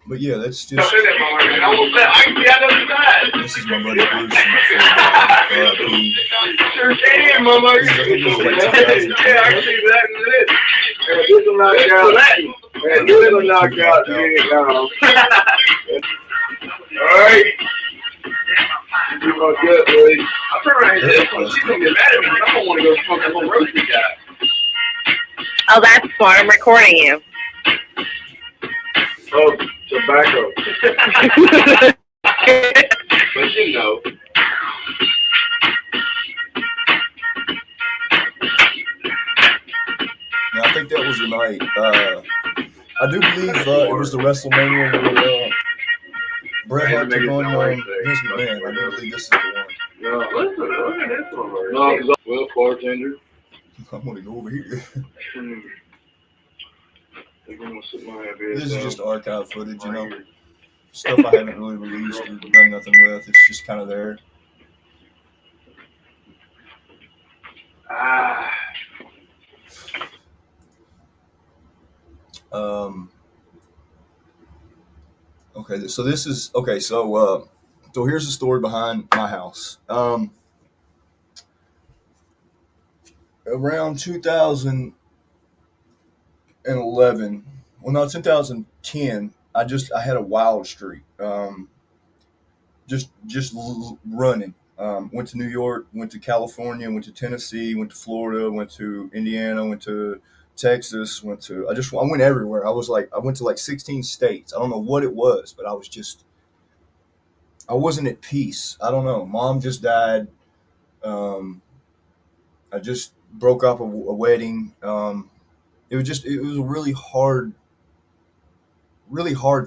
But yeah, that's Don't just say that, mama. I almost said, I can see out the other side. this is my buddy Bruce from RIP. Sure can, mama. This is, I think this is like Yeah, I 2010. can see that in this. This will knock out. This will knock out. All right. You gonna do it, boy. I'm turning around and say, she's gonna get mad at me. I don't want to go smoke that little roasty guy. Oh, that's smart. I'm recording you. Oh, tobacco. But you know. Yeah, I think that was the night. I do believe it was the WrestleMania where Bret Hart took on Vince McMahon. I do believe this is the one. No, listen, this one. No, because Will bartender. I'm gonna go over here. This This is just archive footage, you know, stuff I haven't really released or done nothing with. It's just kind of there. Okay, so this is okay. So here's the story behind my house. Around 2011, well, no, 2010. I had a wild streak. Just running. Went to New York, went to California, went to Tennessee, went to Florida, went to Indiana, went to Texas, I went everywhere. I went to like 16 states. I don't know what it was, but I wasn't at peace. I don't know. Mom just died. Um, I just broke up a wedding. It was a really hard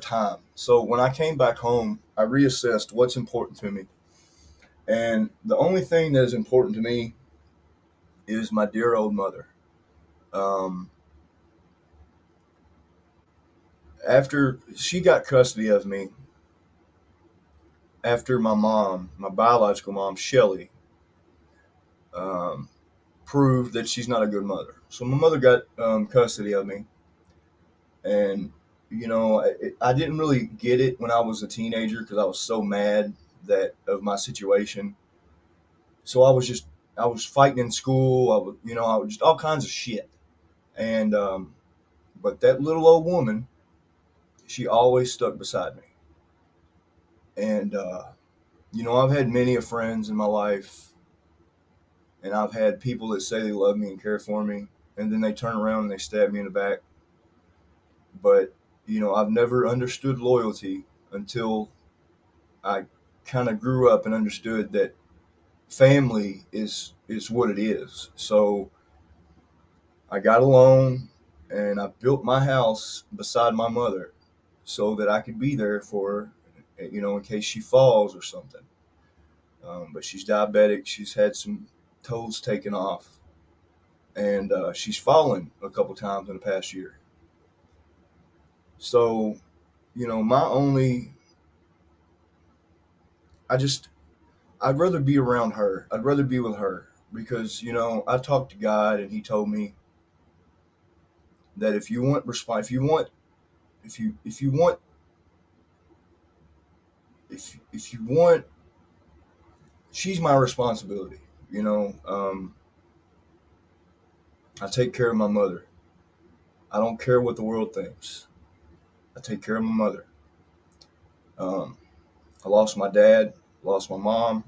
time. So when I came back home, I reassessed what's important to me. And the only thing that is important to me is my dear old mother. Um, After she got custody of me, after my mom, my biological mom, Shelly, um, proved that she's not a good mother. So my mother got custody of me, and I didn't really get it when I was a teenager because I was so mad that of my situation. So I was fighting in school. I was just all kinds of shit. And but that little old woman, she always stuck beside me. And I've had many of friends in my life, and I've had people that say they love me and care for me, and then they turn around and they stab me in the back. But I've never understood loyalty until I kind of grew up and understood that family is what it is. So I got a loan and I built my house beside my mother so that I could be there for her, in case she falls or something. But she's diabetic. She's had some toes taken off, and she's fallen a couple times in the past year. So, my only, I just, I'd rather be around her. I'd rather be with her because, I talked to God and He told me that if you want response, if you want, if you want, she's my responsibility. I take care of my mother. I don't care what the world thinks. I take care of my mother. Um, I lost my dad, lost my mom.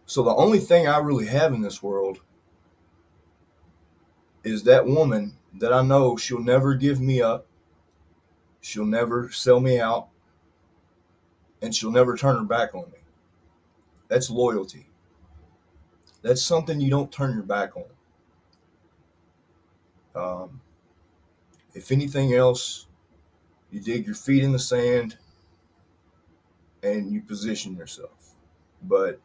So the only thing I really have in this world is that woman that I know she'll never give me up. She'll never sell me out, and she'll never turn her back on me. That's loyalty. That's something you don't turn your back on. Um, if anything else, you dig your feet in the sand and you position yourself. But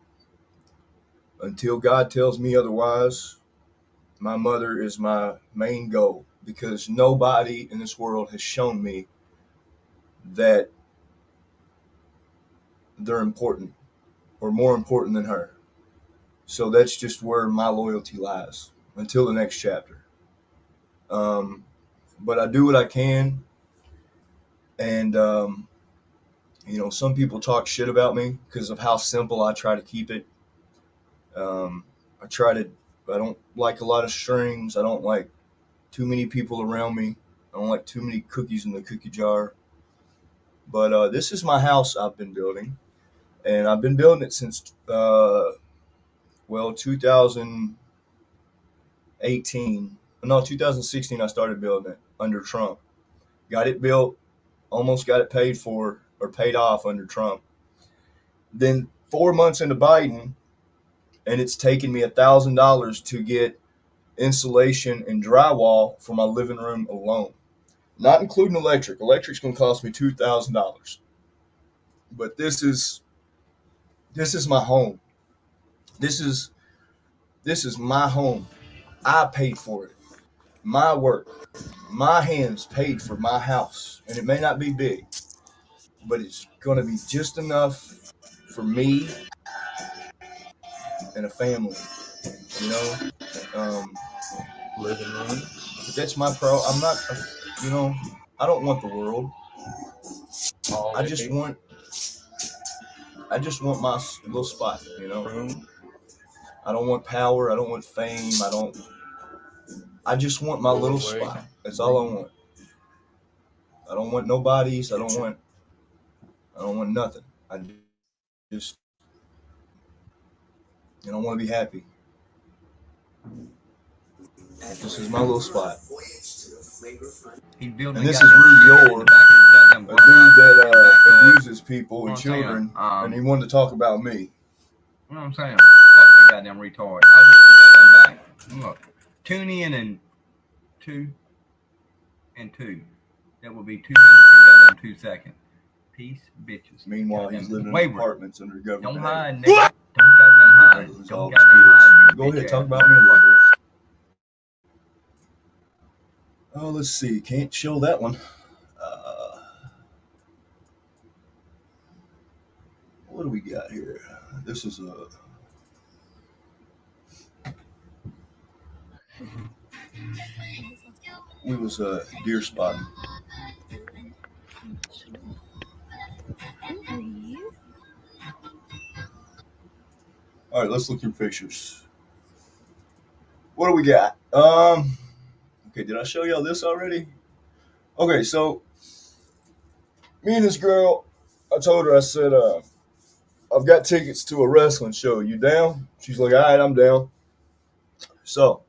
until God tells me otherwise, my mother is my main goal because nobody in this world has shown me that they're important or more important than her. So that's just where my loyalty lies until the next chapter. Um, but I do what I can And some people talk shit about me because of how simple I try to keep it. Um, I try to. I don't like a lot of strings. I don't like too many people around me. I don't like too many cookies in the cookie jar. But this is my house I've been building, and I've been building it since 2018. No, 2016. I started building it under Trump. Got it built. Almost got it paid for or paid off under Trump. Then 4 months into Biden, and it's taken me $1,000 to get insulation and drywall for my living room alone, not including electric. Electric's gonna cost me $2,000. But this is my home. This is this is my home. I paid for it. My work, my hands paid for my house, and it may not be big, but it's gonna be just enough for me and a family. You know, um, living room. But that's my pro. I'm not. You know, I don't want the world. I just want. I just want my little spot. You know. I don't want power. I don't want fame. I don't. I just want my little spot. That's all I want. I don't want nobodies. I don't want. I don't want nothing. I just. I want to be happy. This is my little spot. And this is Rudy Orr, a dude that abuses people and children, and he wanted to talk about me. You know what I'm saying? Fuck that goddamn retard. I will be goddamn back. Look, tune in and 2 and 2. That will be 2 minutes and goddamn 2 seconds. Peace, bitches. Meanwhile, he's living in Wayward. apartments under government. Don't hide, nigga. Don't goddamn hide. Don't goddamn hide. Go ahead, talk about me a little bit. Oh, let's see. Can't show that one. What do we got here? This is a. We was deer spotting. All right, let's look through pictures. What do we got? Okay, did I show y'all this already? Okay, so me and this girl, I told her, I said, I've got tickets to a wrestling show. You down? She's like, all right, I'm down. So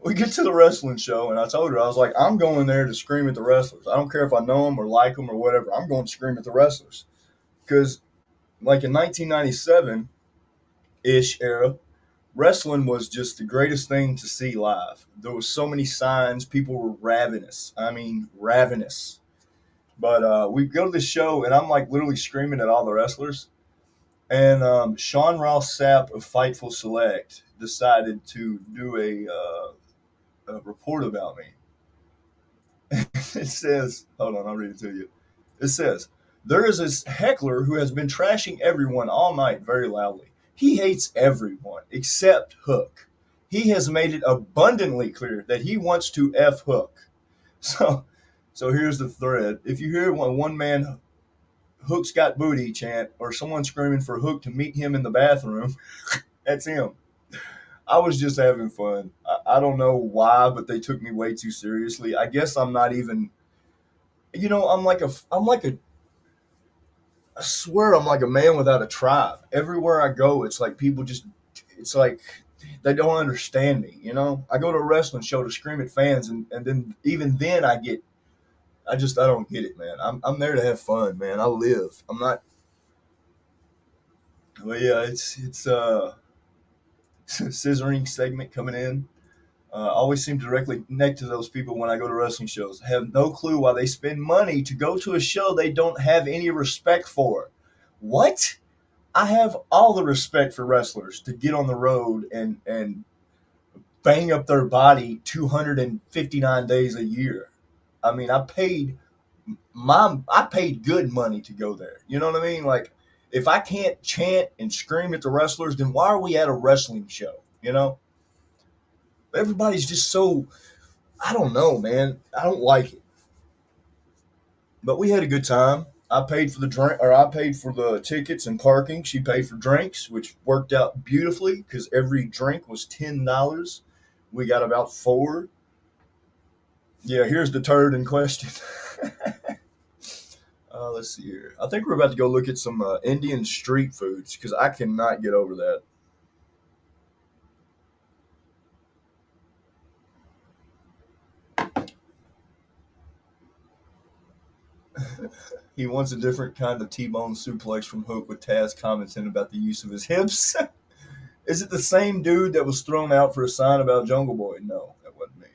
we get to the wrestling show, and I told her, I was like, I'm going there to scream at the wrestlers. I don't care if I know them or like them or whatever. I'm going to scream at the wrestlers. Because, like, in 1997-ish era, wrestling was just the greatest thing to see live. There was so many signs. People were ravenous. I mean, ravenous. But we go to the show, and I'm, like, literally screaming at all the wrestlers. And Sean Ross Sapp of Fightful Select decided to do a report about me. It says, hold on, I'll read it to you. It says, there is this heckler who has been trashing everyone all night very loudly. He hates everyone except Hook. He has made it abundantly clear that he wants to F Hook. So here's the thread. If you hear one man Hook's got booty chant or someone screaming for Hook to meet him in the bathroom, that's him. I was just having fun. I don't know why, but they took me way too seriously. I guess I'm not even, I'm like a, I swear I'm like a man without a tribe. Everywhere I go, it's like people just, it's like they don't understand me, I go to a wrestling show to scream at fans, and then even then I don't get it, man. I'm there to have fun, man. I live. I'm not, well, yeah, it's scissoring segment coming in. Always seem to directly connect to those people when I go to wrestling shows. Have no clue why they spend money to go to a show they don't have any respect for. What? I have all the respect for wrestlers to get on the road and bang up their body 259 days a year. I mean, I paid good money to go there. You know what I mean? Like, if I can't chant and scream at the wrestlers, then why are we at a wrestling show? Everybody's just so, I don't know, man. I don't like it. But we had a good time. I paid for the drink, or I paid for the tickets and parking. She paid for drinks, which worked out beautifully because every drink was $10. We got about four. Yeah, here's the turd in question. Let's see here. I think we're about to go look at some Indian street foods because I cannot get over that. He wants a different kind of T-bone suplex from Hook with Taz commenting about the use of his hips. Is it the same dude that was thrown out for a sign about Jungle Boy? No, that wasn't me.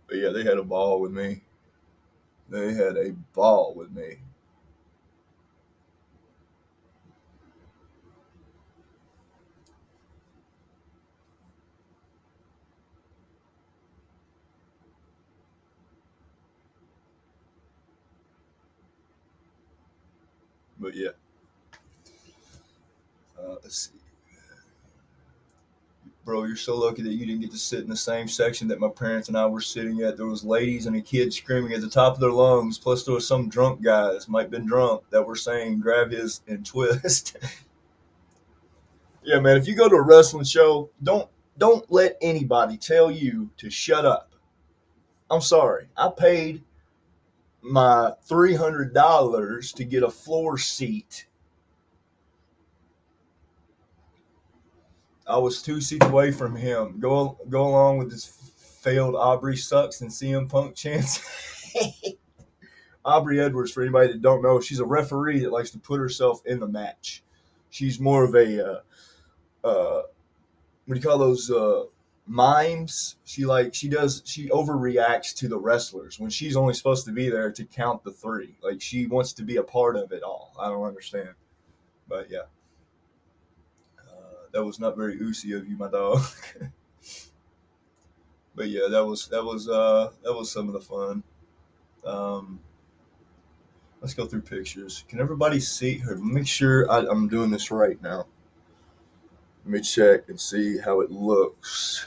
But yeah, they had a ball with me. They had a ball with me. But yeah, let's see. Bro, you're so lucky that you didn't get to sit in the same section that my parents and I were sitting at. There was ladies and a kid screaming at the top of their lungs. Plus, there was some drunk guys, might have been drunk, that were saying, "Grab his and twist." Yeah, man. If you go to a wrestling show, don't let anybody tell you to shut up. I'm sorry. I paid my $300 to get a floor seat. I was 2 seats away from him. Go along with this failed Aubrey sucks and CM Punk chance. Aubrey Edwards, for anybody that don't know, she's a referee that likes to put herself in the match. She's more of a what do you call those mimes? She overreacts to the wrestlers when she's only supposed to be there to count the three. Like she wants to be a part of it all. I don't understand, but yeah, that was not very oozy of you, my dog. But yeah, that was some of the fun. Um, let's go through pictures. Can everybody see her? Make sure I'm doing this right now. Let me check and see how it looks.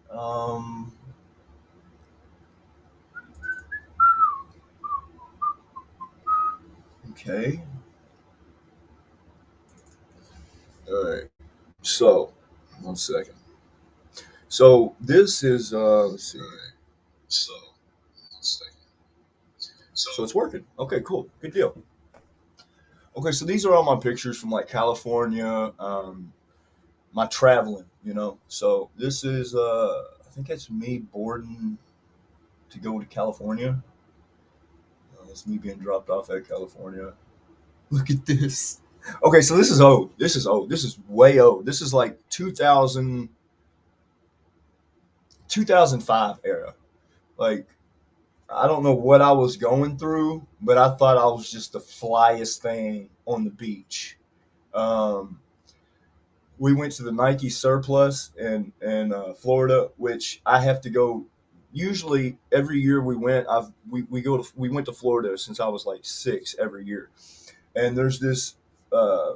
Um, okay. All right. So, 1 second. So this is let's see. So, 1 second. So it's working. Okay, cool. Good deal. Okay, so these are all my pictures from like California, my traveling, you know. So this is I think that's me boarding to go to California. That's me being dropped off at California. Look at this. Okay, so this is old. This is old. This is way old. This is like 2005 era. Like, I don't know what I was going through, but I thought I was just the flyest thing on the beach. Um, we went to the Nike Surplus in Florida, which I have to go. Usually, every year we went, we went to Florida since I was like 6 every year, and there's this uh,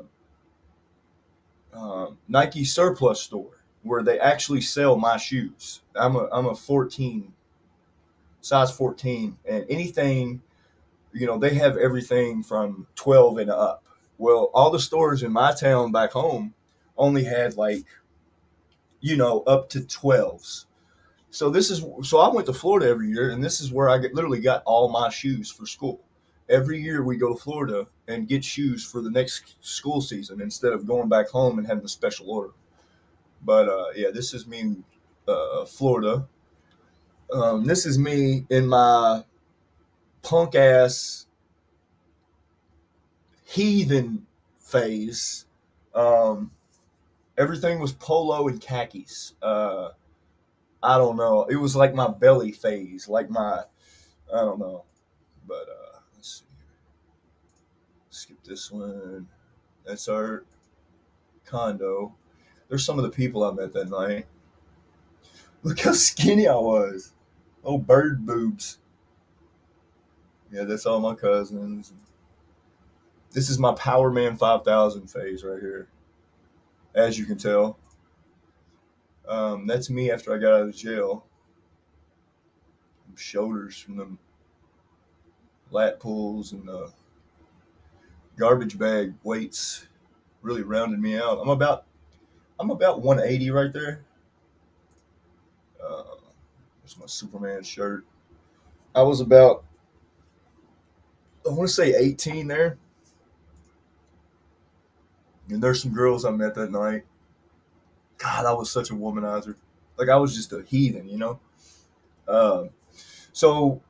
Nike Surplus store where they actually sell my shoes. I'm a 14, size 14, and anything, they have everything from 12 and up. Well, all the stores in my town back home only had like, up to 12s. So I went to Florida every year, and this is where literally got all my shoes for school. Every year we go to Florida and get shoes for the next school season instead of going back home and having a special order. But yeah, this is me in Florida. This is me in my punk ass heathen phase. Um, everything was polo and khakis. I don't know. It was like my belly phase, I don't know. But let's see. Skip this one. That's our condo. There's some of the people I met that night. Look how skinny I was. Oh, bird boobs. Yeah, that's all my cousins. This is my Power Man 5000 phase right here, as you can tell. That's me after I got out of jail. shoulders from them lat pulls and garbage bag weights really rounded me out. I'm about 180 right there. That's my Superman shirt. I was about, I want to say 18 there. And there's some girls I met that night. God, I was such a womanizer. Like I was just a heathen, you know. Uh, so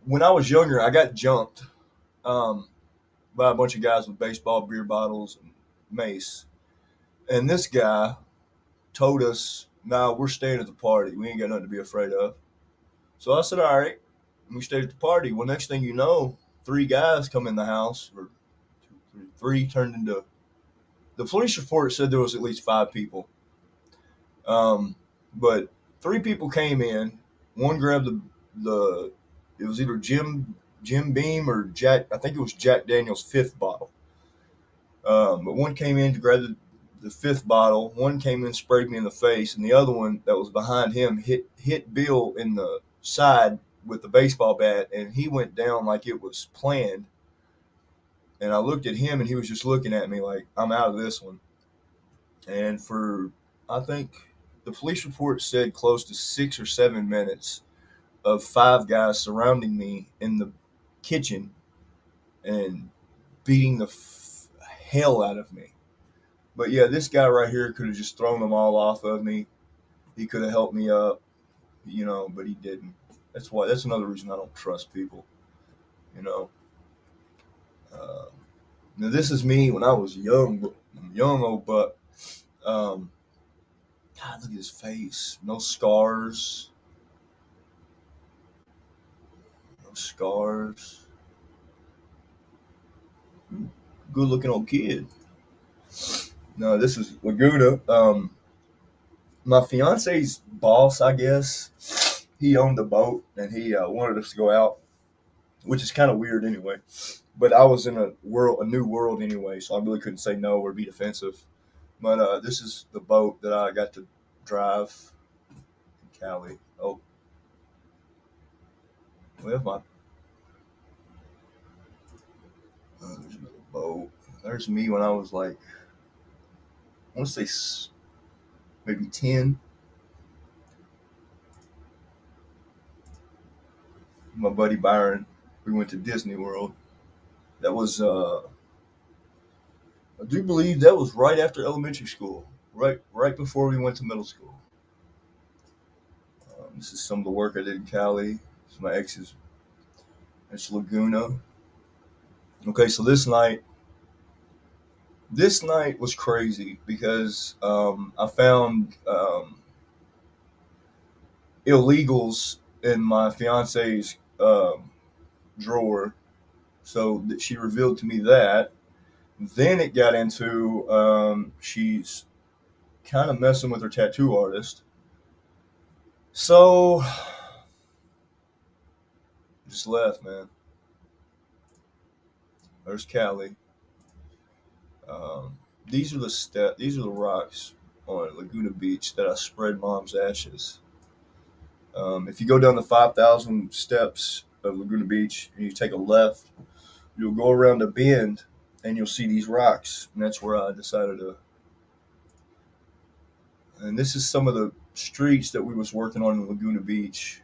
when I was younger, I got jumped um, by a bunch of guys with baseball, beer bottles, and mace. And this guy told us, "Nah, we're staying at the party. We ain't got nothing to be afraid of." So I said, "All right." And we stayed at the party. Well, next thing you know, three guys come in the house, or three turned into. The police report said there was at least five people. But three people came in. One grabbed the it was either Jim Beam or Jack. I think it was Jack Daniel's fifth bottle. But one came in to grab the fifth bottle. One came in, sprayed me in the face, and the other one that was behind him hit Bill in the side with the baseball bat, and he went down like it was planned. And I looked at him, and he was just looking at me like, "I'm out of this one." And for, I think the police report said close to 6 or 7 minutes of five guys surrounding me in the kitchen and beating the hell out of me. But yeah, this guy right here could have just thrown them all off of me. He could have helped me up, you know, but he didn't. That's another reason I don't trust people, you know. Uh, Now this is me when I was young old buck. Um, God, look at his face. No scars. No scars. Good looking old kid. No, this is Laguna. My fiance's boss, I guess, he owned the boat and he wanted us to go out, which is kind of weird anyway. But I was in a new world anyway, so I really couldn't say no or be defensive. But this is the boat that I got to drive in Cali. Oh, well, there's another boat. There's me when I was like, I want to say maybe 10. My buddy Byron, we went to Disney World. That was, I do believe that was right after elementary school, right before we went to middle school. This is some of the work I did in Cali. This is my ex's. It's Laguna. Okay, so this night was crazy because I found illegals in my fiance's drawer. So that she revealed to me that. Then it got into she's kind of messing with her tattoo artist. So just left, man. There's Cali. These are the rocks on Laguna Beach that I spread Mom's ashes. If you go down the 5,000 steps of Laguna Beach and you take a left, you'll go around a bend and you'll see these rocks, and that's where I decided to. And this is some of the streets that we was working on in Laguna Beach.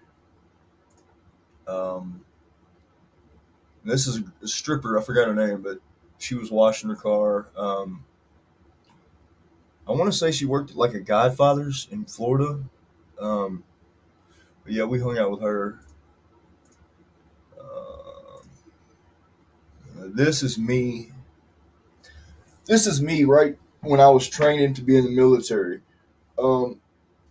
This is a stripper. I forgot her name, but she was washing her car. I want to say she worked at like a Godfather's in Florida. But yeah, we hung out with her. Uh, this is me. This is me right when I was training to be in the military. Um,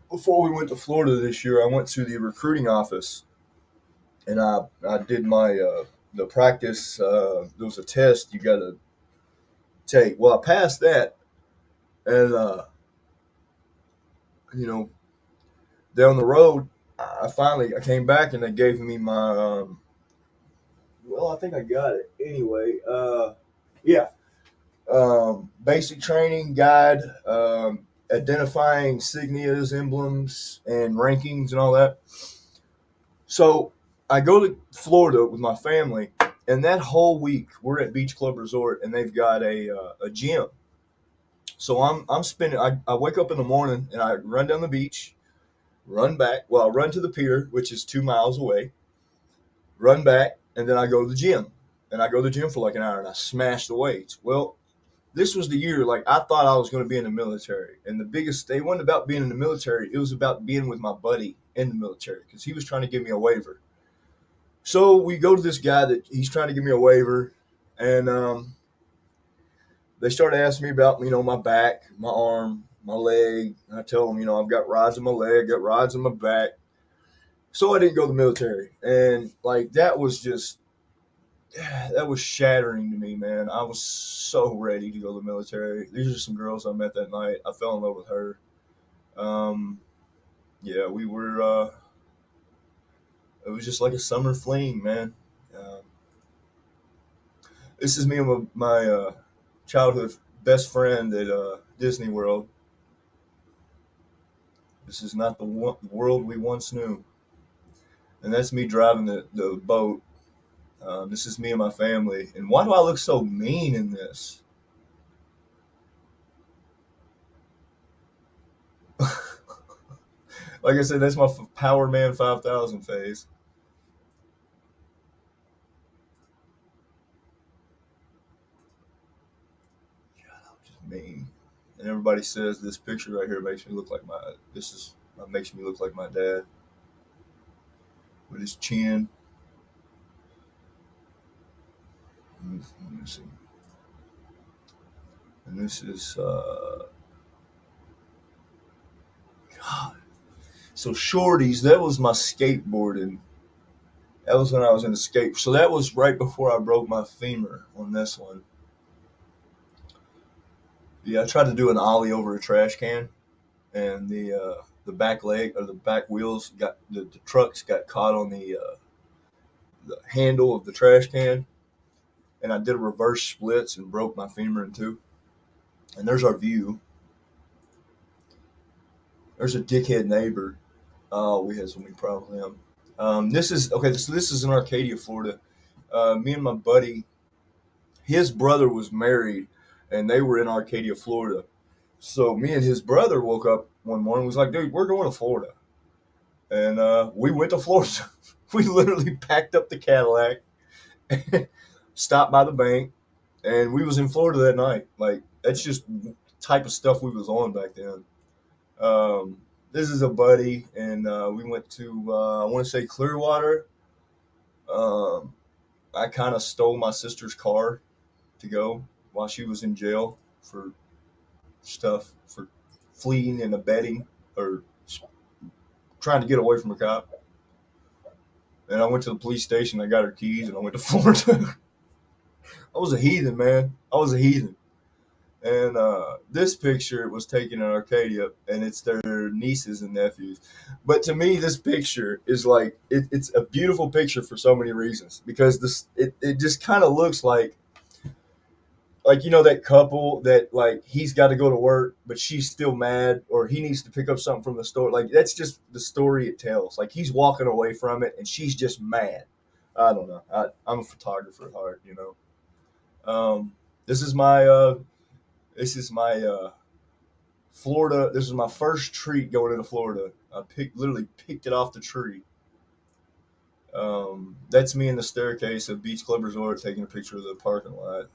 Before we went to Florida this year, I went to the recruiting office and I did my the practice. There was a test you got to take. Well, I passed that, and you know, down the road, I came back and they gave me my. Well, I think I got it anyway. Yeah, basic training guide, identifying insignias, emblems, and rankings and all that. So I go to Florida with my family, and that whole week we're at Beach Club Resort, and they've got a gym. So I'm spending. I wake up in the morning and I run down the beach, run back. Well, I run to the pier, which is 2 miles away. Run back, and then I go to the gym, and I go to the gym for like an hour, and I smash the weights. Well, this was the year like I thought I was going to be in the military, and the biggest thing wasn't about being in the military. It was about being with my buddy in the military because he was trying to give me a waiver. So we go to this guy that he's trying to give me a waiver, and they started asking me about my back, my arm, my leg. And I tell them I've got rods in my leg, got rods in my back. So I didn't go to the military, and like that was shattering to me, man. I was so ready to go to the military. These are some girls I met that night. I fell in love with her. Um, yeah, we were. It was just like a summer fling, man. Um, this is me and my childhood best friend at Disney World. This is not the world we once knew, and that's me driving the boat. This is me and my family. And why do I look so mean in this? Like I said, that's my Power Man 5000 phase. Just mean. And everybody says this picture right here makes me look like my. This is makes me look like my dad with his chin. Let me see. And this is God. So shorties. That was my skateboarding. That was when I was in the skate. So that was right before I broke my femur on this one. Yeah, I tried to do an ollie over a trash can, and the back leg or the back wheels got the trucks got caught on the handle of the trash can, and I did a reverse splits and broke my femur in two. And there's our view. There's a dickhead neighbor. Oh, we had so many problems with him. This is okay. So this is in Arcadia, Florida. Me and my buddy, his brother was married, and they were in Arcadia, Florida. So me and his brother woke up one morning and was like, dude, we're going to Florida. And we went to Florida. We literally packed up the Cadillac, stopped by the bank, and we was in Florida that night. Like, that's just the type of stuff we was on back then. This is a buddy, and we went to, I want to say Clearwater. Um, I kind of stole my sister's car to go while she was in jail for for fleeing and abetting or trying to get away from a cop. And I went to the police station. I got her keys, and I went to Florida. I was a heathen, man. I was a heathen. And this picture was taken in Arcadia, and it's their nieces and nephews. But to me, this picture is like it's a beautiful picture for so many reasons because it just kind of looks like that couple that like he's got to go to work, but she's still mad, or he needs to pick up something from the store. Like that's just the story it tells. Like he's walking away from it, and she's just mad. I don't know. I'm a photographer at heart. This is my Florida. This is my first treat going into Florida. I literally picked it off the tree. That's me in the staircase of Beach Club Resort taking a picture of the parking lot.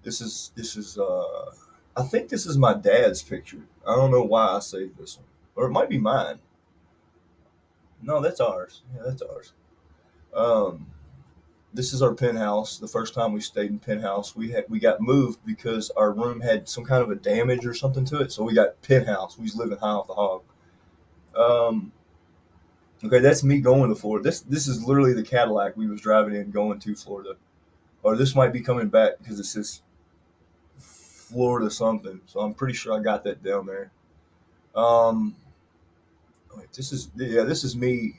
This is I think this is my dad's picture. I don't know why I saved this one, or it might be mine. No, that's ours. Yeah, that's ours. Um, this is our penthouse. The first time we stayed in penthouse, we got moved because our room had some kind of a damage or something to it, so we got penthouse. We was living high off the hog. Um, okay, that's me going to Florida. This is literally the Cadillac we was driving in going to Florida, or this might be coming back because it says Florida something. So I'm pretty sure I got that down there. Um, wait, this is me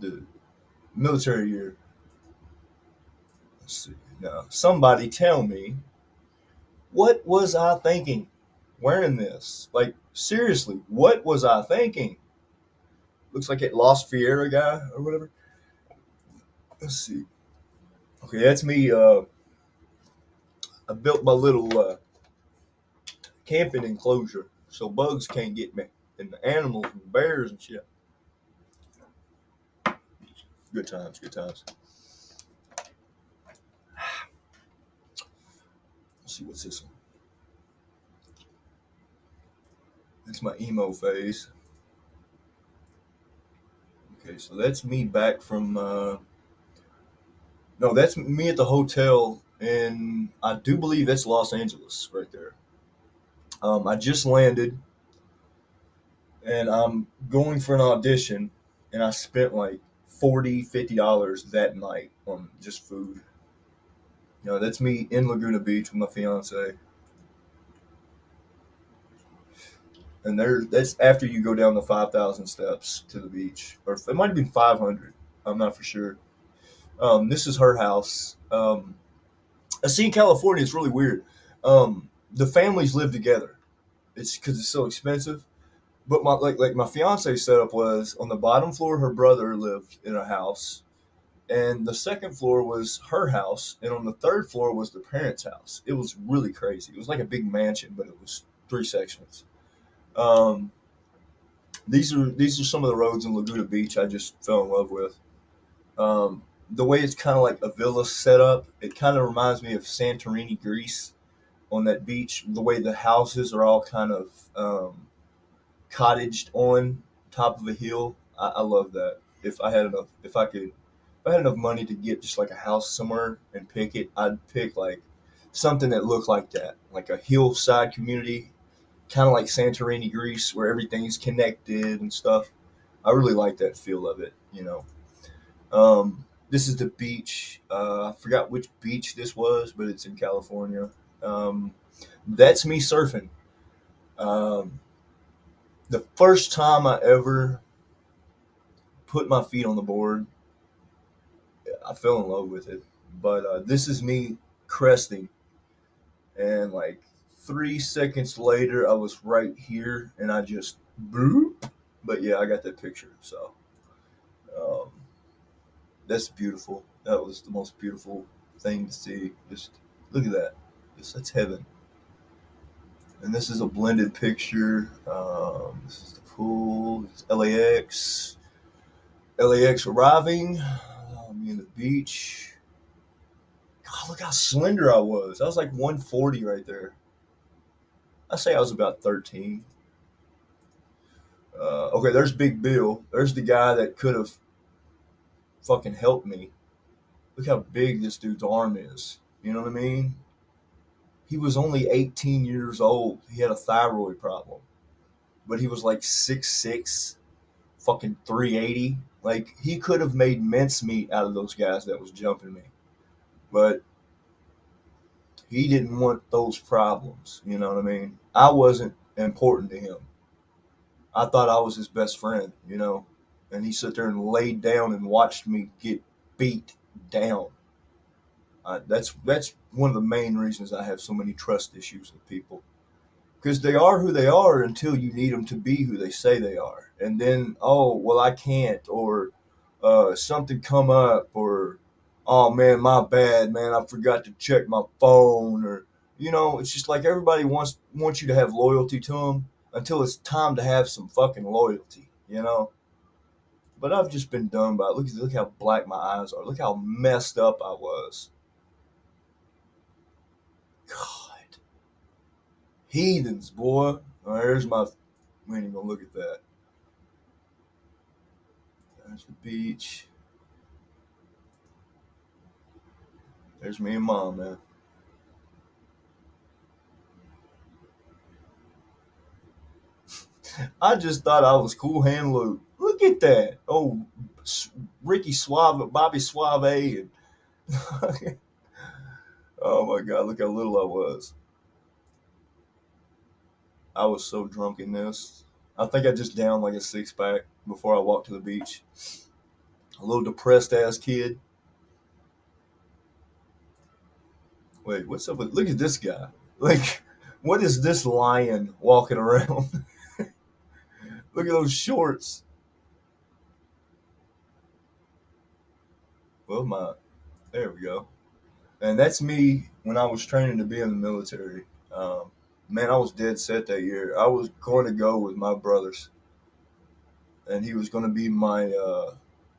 the military year. Let's see. Now, somebody tell me, what was I thinking wearing this? Like, seriously, what was I thinking? Looks like it Lost Fiera guy or whatever. Let's see. Okay, that's me. I built my little camping enclosure so bugs can't get me, and the animals and bears and shit. Good times, good times. Let's see what's this one. That's my emo phase. Okay, so that's me back from. No, that's me at the hotel, and I do believe that's Los Angeles right there. I just landed, and I'm going for an audition, and I spent like $40, $50 that night on just food. You know, that's me in Laguna Beach with my fiance. And that's after you go down the 5,000 steps to the beach, or it might have been 500. I'm not for sure. This is her house. I see in California it's really weird. The families live together. It's because it's so expensive. But my my fiance setup was on the bottom floor. Her brother lived in a house, and the second floor was her house, and on the third floor was the parents' house. It was really crazy. It was like a big mansion, but it was three sections. Um, these are some of the roads in Laguna Beach I just fell in love with. The way it's kind of like a villa setup, it kind of reminds me of Santorini, Greece, on that beach. The way the houses are all kind of cottaged on top of a hill. I love that. If I had enough money to get just like a house somewhere and pick it, I'd pick like something that looked like that, like a hillside community, kind of like Santorini, Greece, where everything's connected and stuff. I really like that feel of it, you know. This is the beach. I forgot which beach this was, but it's in California. Um, that's me surfing. Um, the first time I ever put my feet on the board, I fell in love with it. But this is me cresting, and like 3 seconds later, I was right here, and I just boop. But yeah, I got that picture. So um, that's beautiful. That was the most beautiful thing to see. Just look at that. That's heaven. And this is a blended picture. This is the pool. It's LAX. LAX arriving. Me and the beach. God, look how slender I was. I was like 140 right there. I say I was about 13. Okay, there's Big Bill. There's the guy that could have fucking helped me. Look how big this dude's arm is. You know what I mean? He was only 18 years old. He had a thyroid problem, but he was like 6'6", fucking 380. Like he could have made mincemeat out of those guys that was jumping me, but he didn't want those problems. You know what I mean? I wasn't important to him. I thought I was his best friend, you know, and he sat there and laid down and watched me get beat down. That's one of the main reasons I have so many trust issues with people, because they are who they are until you need them to be who they say they are, and then oh well I can't, or something come up, or oh man my bad man I forgot to check my phone, or you know it's just like everybody wants you to have loyalty to them until it's time to have some fucking loyalty, you know. But I've just been done by it. Look how black my eyes are. Look how messed up I was. God, heathens, boy. All right, here's my. We ain't even gonna look at that. There's the beach. There's me and mom, man. I just thought I was cool hand Luke. Look at that. Oh, Ricky Suave, Bobby Suave, and oh my God, look how little I was. I was so drunk in this. I think I just downed like a 6 pack before I walked to the beach. A little depressed ass kid. Wait, what's up with? Look at this guy. Like, what is this lion walking around? Look at those shorts. Well, there we go. And that's me when I was training to be in the military. Man, I was dead set that year. I was going to go with my brothers, and he was going to be my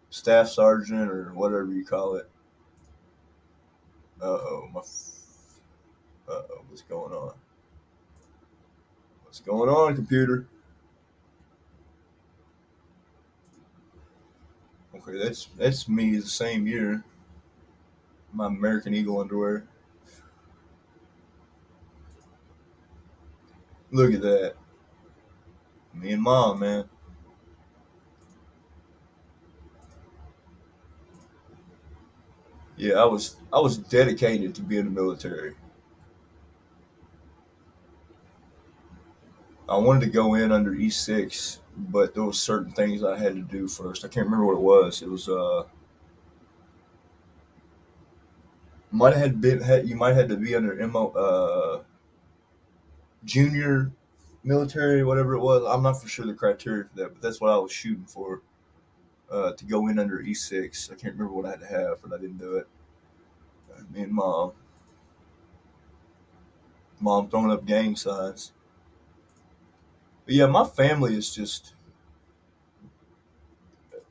staff sergeant or whatever you call it. What's going on? What's going on, computer? Okay, that's me the same year. My American Eagle underwear. Look at that. Me and mom, man. Yeah, I was dedicated to being in the military. I wanted to go in under E6, but there was certain things I had to do first. I can't remember what it was. It was might have been you might have had to be under junior military, whatever it was. I'm not for sure the criteria for that, but that's what I was shooting for to go in under E6. I can't remember what I had to have, but I didn't do it. Me and mom throwing up gang signs. But yeah, my family is just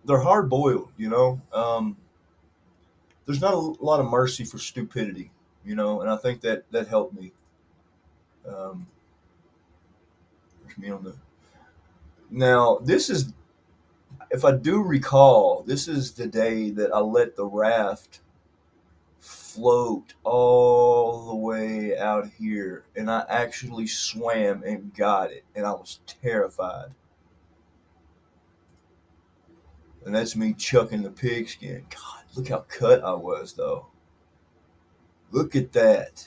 they're hard boiled, you know. There's not a lot of mercy for stupidity, you know, and I think that helped me. Um, there's me on the now. This is, if I do recall, this is the day that I let the raft float all the way out here, and I actually swam and got it, and I was terrified. And that's me chucking the pigskin. God, look how cut I was, though. Look at that.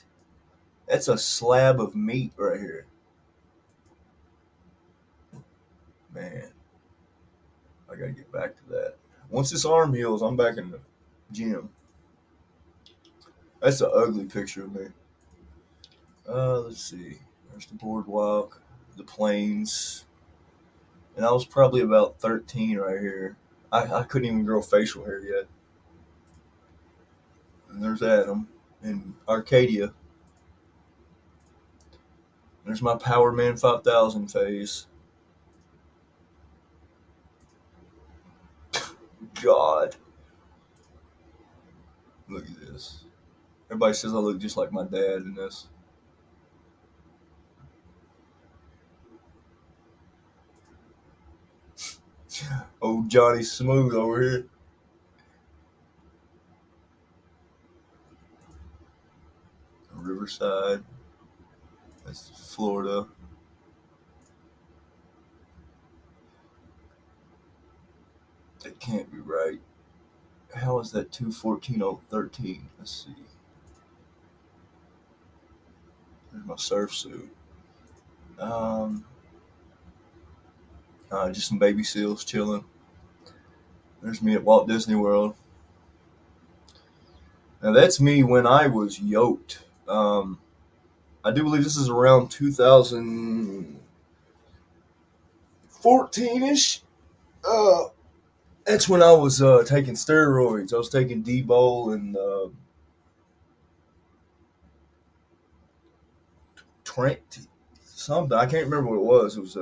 That's a slab of meat right here. Man, I gotta get back to that. Once this arm heals, I'm back in the gym. That's an ugly picture of me. Let's see. There's the boardwalk, the plains, and I was probably about 13 right here. I couldn't even grow facial hair yet. And there's Adam in Arcadia. There's my Power Man 5000 phase. God, look at this. Everybody says I look just like my dad in this. Old Johnny Smooth over here. Riverside. That's Florida. That can't be right. How is that 214-013? Let's see. There's my surf suit. Um, just some baby seals chilling. There's me at Walt Disney World. Now that's me when I was yoked. I do believe this is around 2014-ish. Uh, that's when I was taking steroids. I was taking D-Bol and Trent something. I can't remember what it was. It was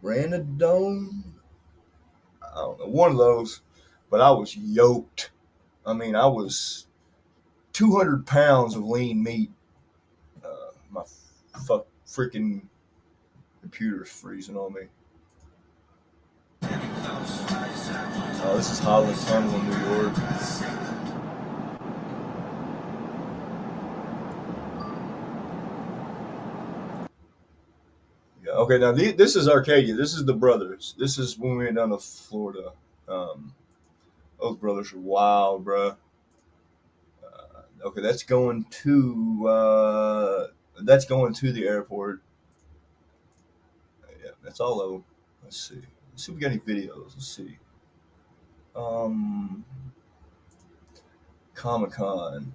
Ranadone. I don't know, one of those. But I was yoked. I mean, I was 200 pounds of lean meat. My freaking computer's freezing on me. Oh, this is Holland Tunnel in New York. Yeah. Okay. Now this is Arcadia. This is the brothers. This is when we went down to Florida. Um, those brothers are wild, bro. Okay, that's going to the airport. Yeah, that's all of them. Let's see. Let's see if we got any videos. Let's see. Um, Comic Con.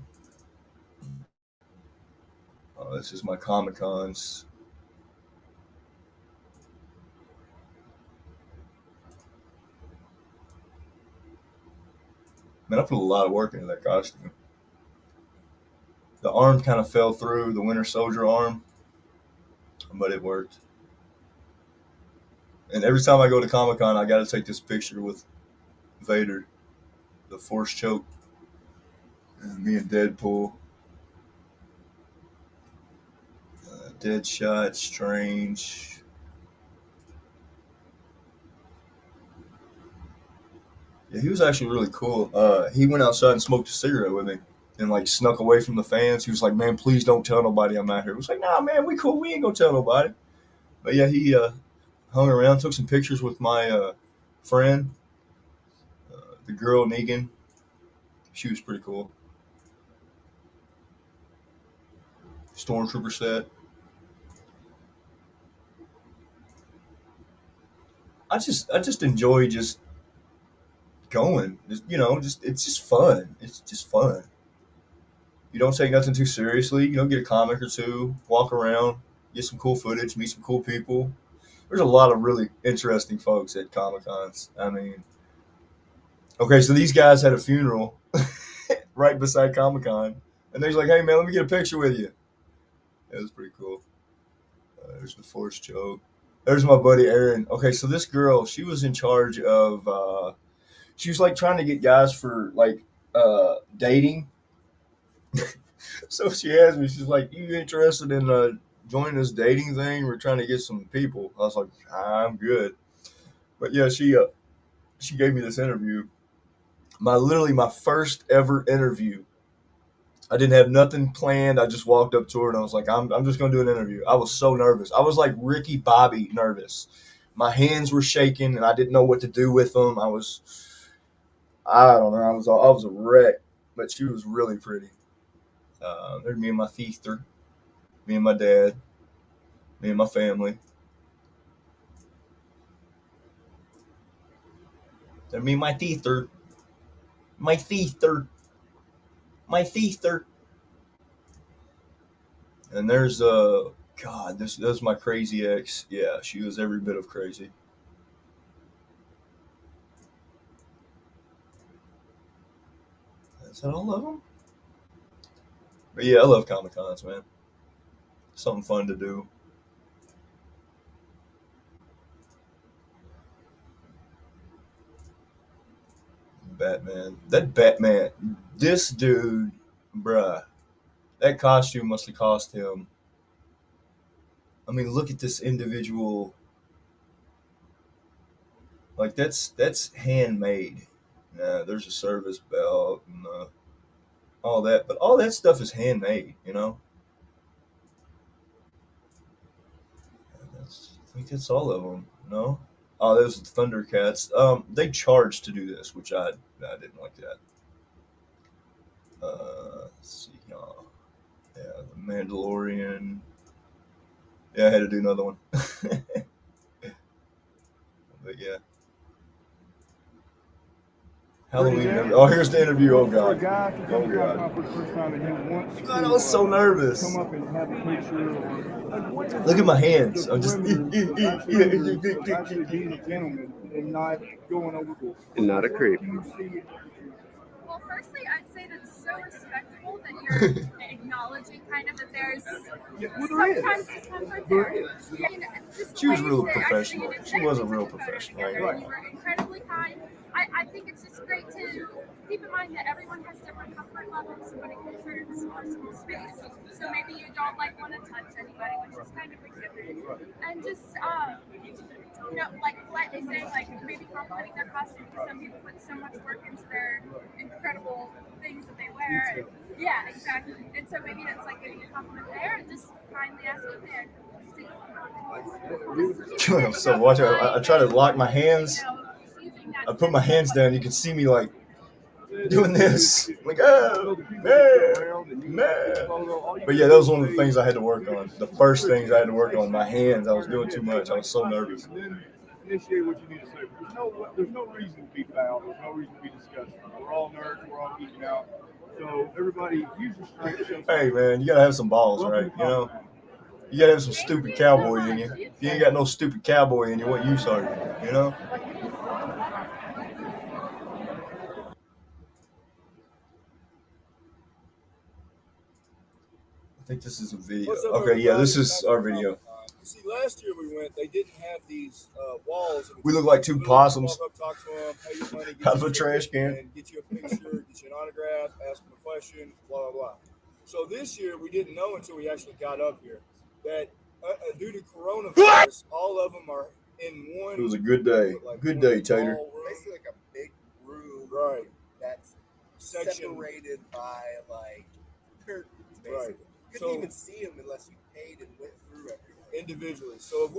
Oh, this is my Comic Cons. Man, I put a lot of work into that costume. The arm kind of fell through, the Winter Soldier arm, but it worked. And every time I go to Comic Con, I got to take this picture with Vader, the Force choke, and me and Deadpool, Deadshot, Strange. Yeah, he was actually really cool. He went outside and smoked a cigarette with me and like snuck away from the fans. He was like, "Man, please don't tell nobody I'm out here." I was like, "Nah, man, we cool. We ain't gonna tell nobody." But yeah, he hung around, took some pictures with my friend, the girl Negan. She was pretty cool. Stormtrooper set. I just enjoy just going. Just it's just fun. It's just fun. You don't take nothing too seriously. You don't get a comic or two, walk around, get some cool footage, meet some cool people. There's a lot of really interesting folks at Comic Cons. I mean, okay, so these guys had a funeral right beside Comic Con, and they're like, "Hey man, let me get a picture with you." It was pretty cool. There's the Force choke. There's my buddy Aaron. Okay, so this girl, she was in charge of. She was like trying to get guys for like dating. So she asked me, she's like, "You interested in joining this dating thing? We're trying to get some people." I was like, "I'm good." But yeah, she gave me this interview. My first ever interview. I didn't have nothing planned. I just walked up to her and I was like, I'm just gonna do an interview. I was so nervous. I was like Ricky Bobby nervous. My hands were shaking and I didn't know what to do with them. I don't know. I was a wreck. But she was really pretty. There's me and my sister, me and my dad, me and my family. There's me and my sister, my sister, my sister. And there's God, this my crazy ex. Yeah, she was every bit of crazy. Is that all of them? But yeah, I love Comic Cons, man. Something fun to do. Batman. That Batman. This dude, bruh. That costume must have cost him. I mean, look at this individual. Like that's handmade. There's a service belt and all that, but all that stuff is handmade. I think that's all of them. No. Oh, those Thundercats. They charged to do this, which I didn't like that. Let's see. Yeah, the Mandalorian. Yeah, I had to do another one. But yeah. Halloween interview. Oh, here's the interview. Oh god. Oh god. God, I was so nervous. Look at my hands. I'm just. And not a creep. Well, firstly, I'd say that's so respectable that you're acknowledging kind of that there's sometimes discomfort there. I mean, just She was the way real that professional. actually She was a real professional. together, and you were incredibly kind. I think it's just great to keep in mind that everyone has different comfort levels when it comes to this personal space. So maybe you don't like want to touch anybody, which is kind of a given. And just like saying, like maybe complimenting their costume because some people put so much work into their incredible things that they wear. And, yeah, exactly. And so maybe it's like giving a compliment there and just kindly asking there. So watch it. I try to lock my hands. I put my hands down. You can see me like doing this, like oh man. But yeah, that was one of the things I had to work on. The first things I had to work on, my hands. I was doing too much. I was so nervous. Initiate what you need to say. There's no reason to be foul. There's no reason to be disgusting. We're all nerds. We're all geeking out. So everybody, use your strength. Hey man, you gotta have some balls, right? You gotta have some stupid cowboy in you. If you ain't got no stupid cowboy in you, what use are you? think this is a video. What's up, Okay, yeah, this everybody? is Back our from video. Comic-Con. You see, last year we went, they didn't have these walls. We look like two possums Walk up, talk to them, pay your money, get out of your a trash ticket, can. and get you a picture, get you an autograph, ask them a question, blah, blah, blah. So this year we didn't know until we actually got up here that due to coronavirus, all of them are in one. It was a good day. Like Good one day, Tater. tall room. Basically like a big room Right. that's separated by like curtains, basically. Right. Couldn't So- even see them unless you paid and went through everything. Individually. So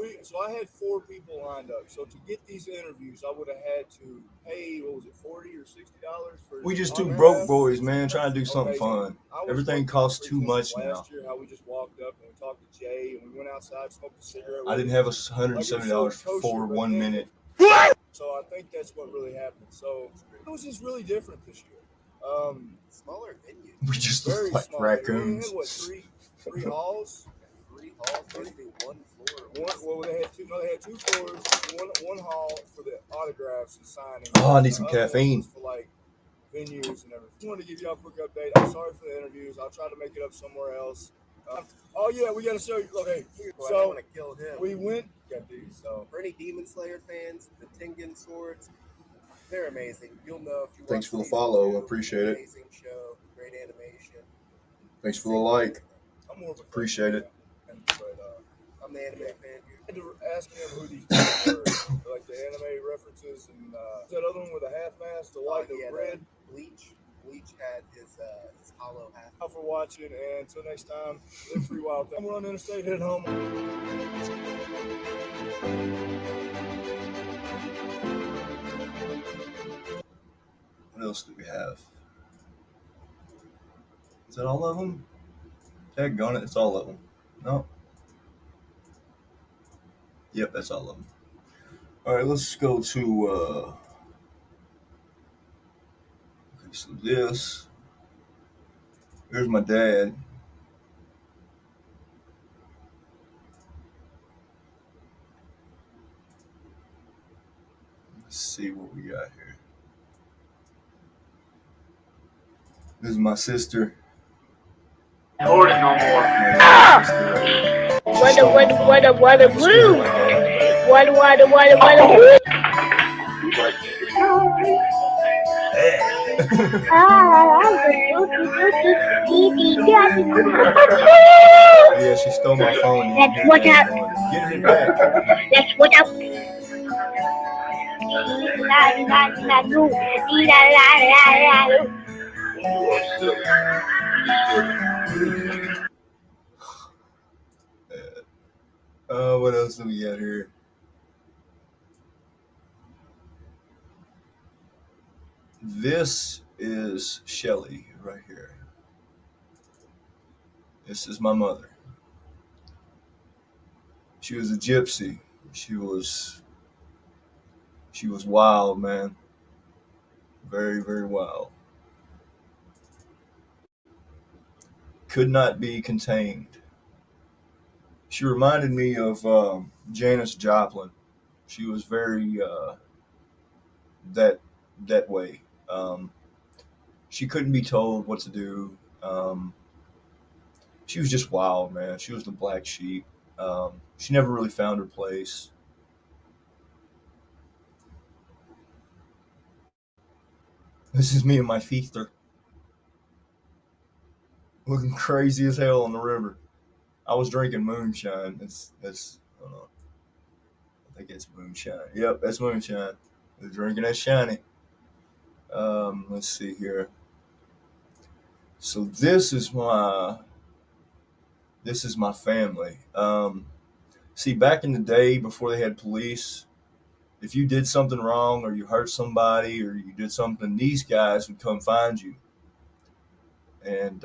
I had 4 people lined up. So to get these interviews, I would have had to pay, what was it, $40 or $60 for? We just two autographs? broke boys, man, trying to do something Okay, fun. I was Everything working costs on too much pretense now. last year, how we just walked up and we talked to Jay and we went outside, smoked a cigarette. I didn't have $170 for 1 minute. So I think that's what really happened. So it was just really different this year. Smaller venue. We just Very look like small. raccoons. We had what, three halls? 3 halls, basically 1 floor. They had 2. No, they had 2 floors. One hall for the autographs and signing. Oh, I need some The other one caffeine. was for like venues and everything. Just wanted to give y'all a quick update. I'm sorry for the interviews. I'll try to make it up somewhere else. Oh yeah, we got to show you. Okay, Well, I so want to kill him. we went. Got these. So For any Demon Slayer fans, the Tengen swords, they're amazing. You'll know if you Thanks watch for the season follow. 2. Appreciate it. Amazing show, great animation. Thanks for the like. I'm more of a Appreciate it. But, I'm the anime fan here. I had to ask him who these people were, like the anime references, and that other one with a half mask, the white, He the had, red. Bleach. Bleach had his hollow half. Thanks for watching, and until next time, live free wild. I'm on interstate, head home. What else do we have? Is that all of them? Daggone it, it's all of them. No. Yep, that's all of them. Alright, let's go to, okay, so this. Here's my dad. Let's see what we got here. This is my sister. Recording no more. What a blue. What a Yeah, she stole my phone. That's what Get her back. That's what I. What else do we got here? This is Shelly right here. This is my mother. She was a gypsy. She was wild, man. Very, very wild. Could not be contained. She reminded me of Janis Joplin. She was very that way. She couldn't be told what to do. She was just wild, man. She was the black sheep. She never really found her place. This is me and my feether. Looking crazy as hell on the river. I was drinking moonshine. That's I don't know. I think it's moonshine. Yep, that's moonshine. I was drinking that shiny. Let's see here. So this is my family. See, back in the day before they had police, if you did something wrong or you hurt somebody or you did something, these guys would come find you. And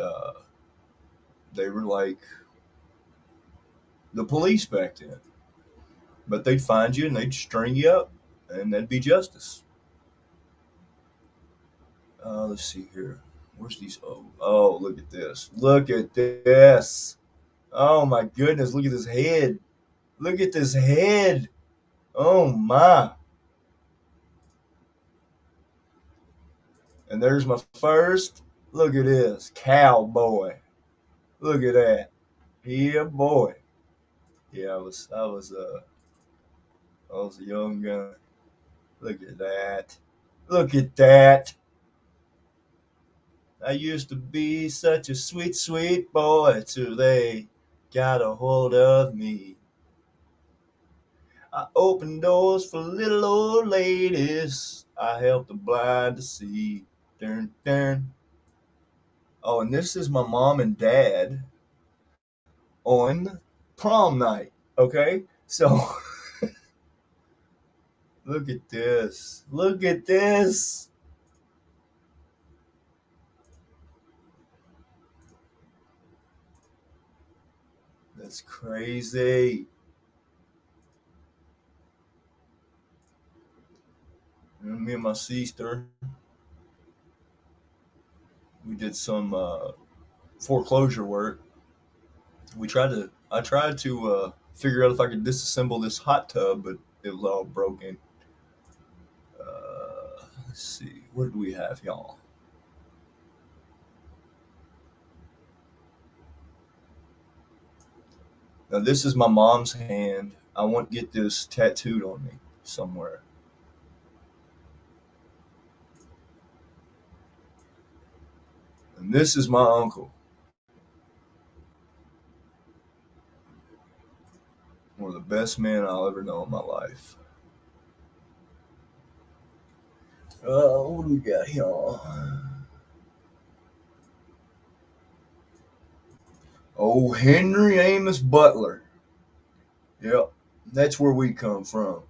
they were like the police back then. But they'd find you and they'd string you up and that'd be justice. Let's see here. Where's these? Oh, look at this. Look at this. Oh my goodness. Look at this head. Look at this head. Oh my. And there's my first. Look at this. Cowboy. Look at that. Yeah, boy. Yeah, I was a young gun. Look at that. Look at that. I used to be such a sweet, sweet boy till they got a hold of me. I opened doors for little old ladies. I helped the blind to see. Dun, dun. Oh, and this is my mom and dad on prom night. Okay? So, look at this. Look at this. That's crazy. And me and my sister, we did some foreclosure work. I tried to figure out if I could disassemble this hot tub, but it was all broken. Let's see, what do we have, y'all? Now this is my mom's hand. I want to get this tattooed on me somewhere. And this is my uncle, one of the best men I'll ever know in my life. What do we got here? Oh, Henry Amos Butler. Yep, that's where we come from.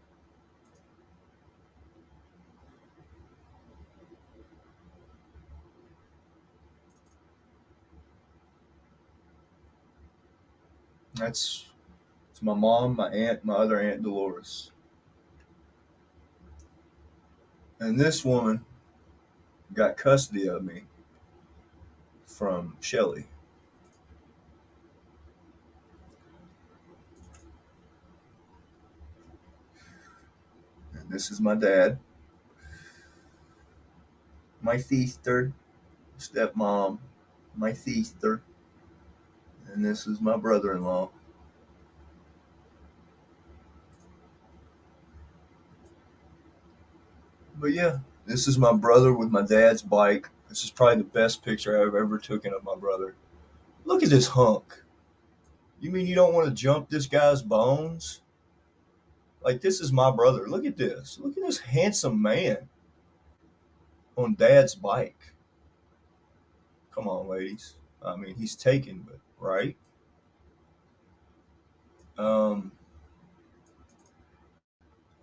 That's it's my mom, my aunt, my other aunt Dolores. And this woman got custody of me from Shelly. And this is my dad, my sister, stepmom, my sister, and this is my brother-in-law. But yeah, this is my brother with my dad's bike. This is probably the best picture I've ever taken of my brother. Look at this hunk. You mean you don't want to jump this guy's bones? Like, this is my brother. Look at this. Look at this handsome man on dad's bike. Come on, ladies. I mean, he's taken, but right? Um,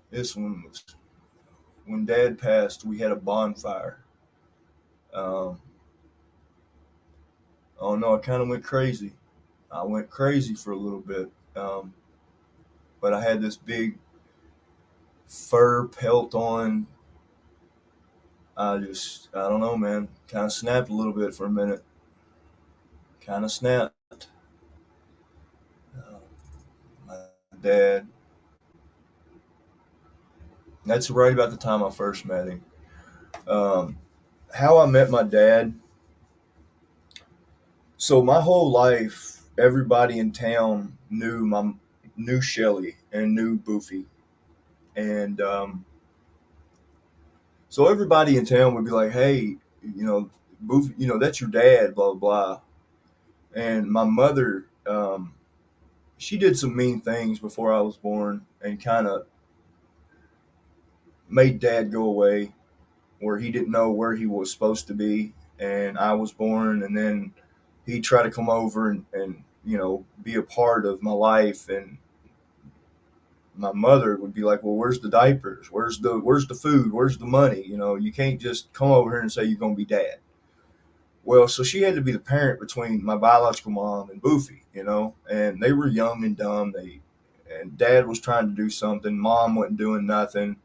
this one was when dad passed, we had a bonfire. Um, oh no, I kind of went crazy. I went crazy for a little bit. But I had this big fur pelt on. I don't know, man. Kind of snapped a little bit for a minute. Kind of snapped. Uh, my dad. That's right about the time I first met him. Um, how I met my dad. So my whole life, everybody in town knew Shelly and knew Boofy, and so everybody in town would be like, "Hey, you know, Boofy, that's your dad," blah blah blah. And my mother, she did some mean things before I was born, and kind of made dad go away, where he didn't know where he was supposed to be, and I was born, and then he tried to come over and be a part of my life, and my mother would be like, well, where's the diapers, where's the food, where's the money, you can't just come over here and say you're going to be dad. Well, so she had to be the parent between my biological mom and Boofy, and they were young and dumb. And dad was trying to do something, mom wasn't doing nothing,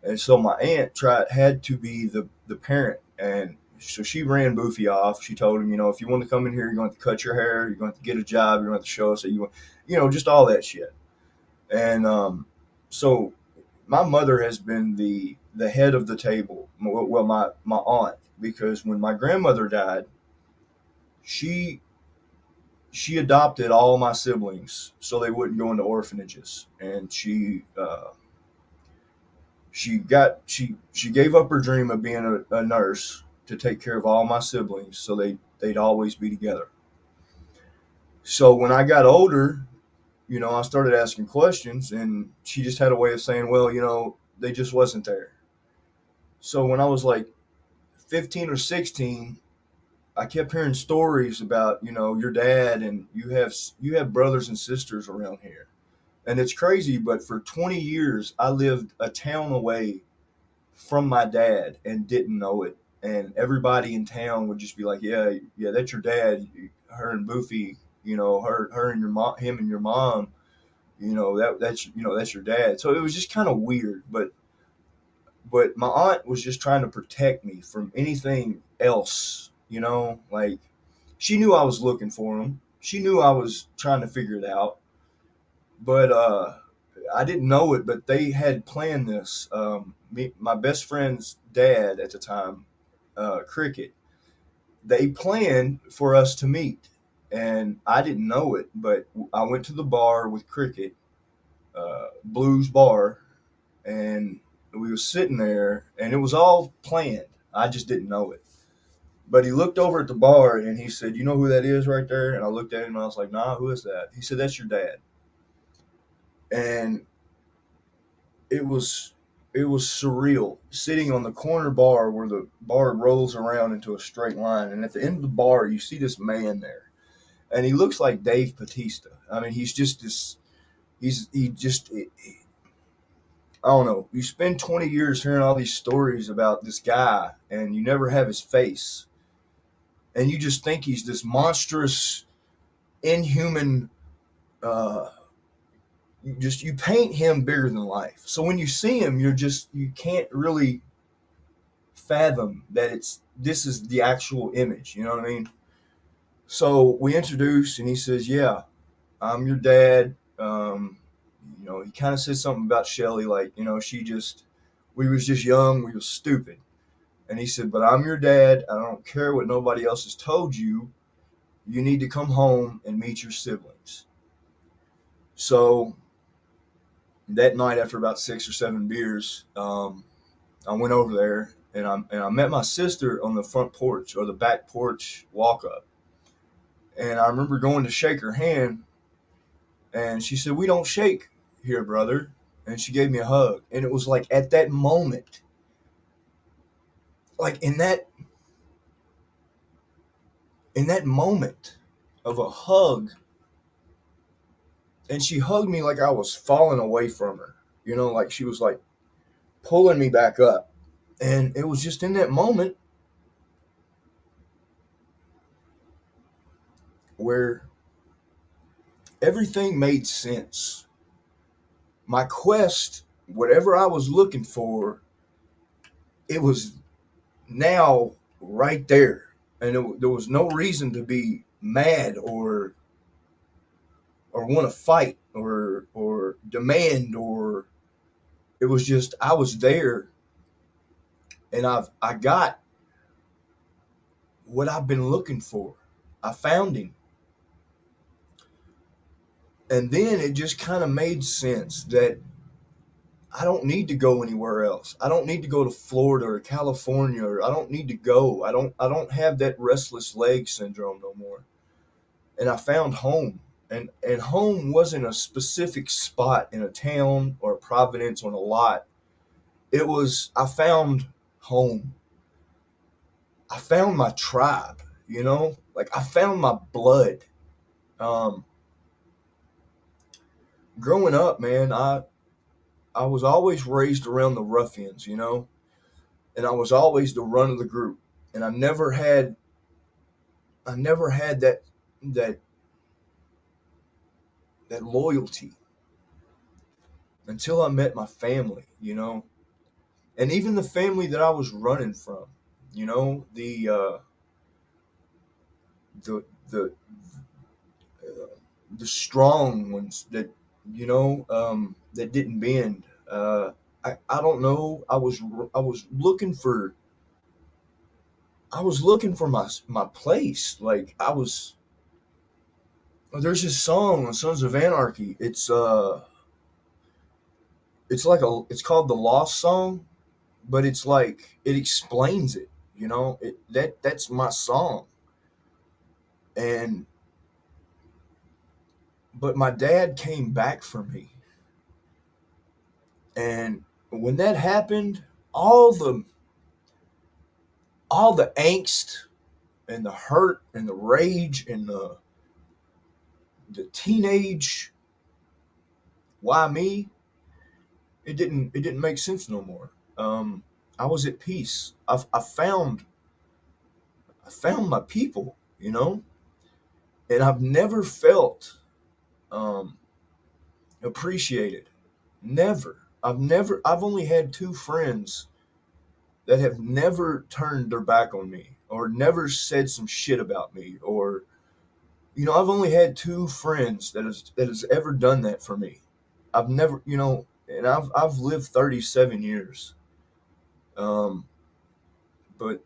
and so my aunt had to be the parent. And so she ran Boofy off. She told him, if you want to come in here, you're going to have to cut your hair, you're going to have to get a job, you're going to have to show us that just all that shit. And so my mother has been the head of the table. Well, my aunt, because when my grandmother died, she she adopted all my siblings so they wouldn't go into orphanages, and she gave up her dream of being a nurse to take care of all my siblings so they'd always be together. So when I got older, I started asking questions, and she just had a way of saying, well, they just wasn't there. So when I was like 15 or 16, I kept hearing stories about, your dad, and you have brothers and sisters around here. And it's crazy, but for 20 years I lived a town away from my dad and didn't know it. And everybody in town would just be like, yeah, yeah, that's your dad. Her and Boofy, her and your mom, him and your mom, that's your dad. So it was just kind of weird, but my aunt was just trying to protect me from anything else, like she knew I was looking for him. She knew I was trying to figure it out, but I didn't know it. But they had planned this. My best friend's dad at the time, Cricket. They planned for us to meet, and I didn't know it. But I went to the bar with Cricket, Blues Bar, and we were sitting there, and it was all planned. I just didn't know it. But he looked over at the bar and he said, "You know who that is right there?" And I looked at him and I was like, "Nah, who is that?" He said, "That's your dad." And it was it was surreal sitting on the corner bar where the bar rolls around into a straight line, and at the end of the bar you see this man there, and he looks like Dave Bautista. I mean, he's just this. He just I don't know. You spend 20 years hearing all these stories about this guy, and you never have his face, and you just think he's this monstrous, inhuman. Uh, you paint him bigger than life. So when you see him, you can't really fathom that this is the actual image. You know what I mean? So we introduced, and he says, "Yeah, I'm your dad." He kind of said something about Shelly, like, we was just young, we was stupid. And he said, "But I'm your dad. I don't care what nobody else has told you. You need to come home and meet your siblings." So that night, after about 6 or 7 beers, I went over there, and I met my sister on the front porch, or the back porch walk up. And I remember going to shake her hand, and she said, "We don't shake here, brother." And she gave me a hug. And it was like at that moment, like in that moment of a hug, and she hugged me like I was falling away from her, like she was like pulling me back up. And it was just in that moment where everything made sense. My quest, whatever I was looking for, it was now right there. And there was no reason to be mad or want to fight or demand, or it was just I was there, and I got what I've been looking for. I found him. And then it just kind of made sense that I don't need to go anywhere else. I don't need to go to Florida or California, or I don't need to go. I don't have that restless leg syndrome no more. And I found home. And home wasn't a specific spot in a town or a Providence on a lot. It was I found home. I found my tribe, like I found my blood. Um, Growing up, man, I was always raised around the ruffians, and I was always the run of the group, and I never had that that loyalty until I met my family, and even the family that I was running from, the the the strong ones that didn't bend. I don't know. I was looking for my place. Like there's this song on Sons of Anarchy. It's called the Lost Song, but it's like it explains it. That's my song. And but my dad came back for me, and when that happened, all the all the angst and the hurt and the rage and the teenage why me, it didn't make sense no more. I was at peace. I found my people, and I've never felt um, appreciated. Never. I've only had two friends that have never turned their back on me or never said some shit about me, or I've only had two friends that has ever done that for me. I've never, and I've lived 37 years. Um, but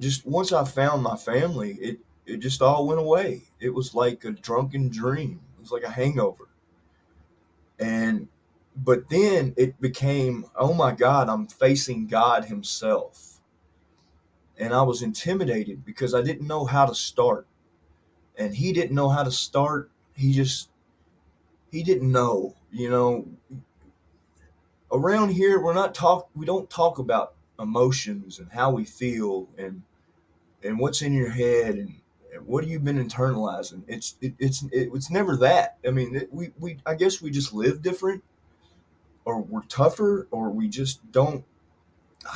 just once I found my family, it just all went away. It was like a drunken dream. It was like a hangover. And but then it became, oh my God, I'm facing God himself. And I was intimidated because I didn't know how to start. And he didn't know how to start. He didn't know, around here we don't talk about emotions and how we feel and what's in your head and what have you been internalizing. It's never that. I mean, we I guess we just live different, or we're tougher, or we just don't.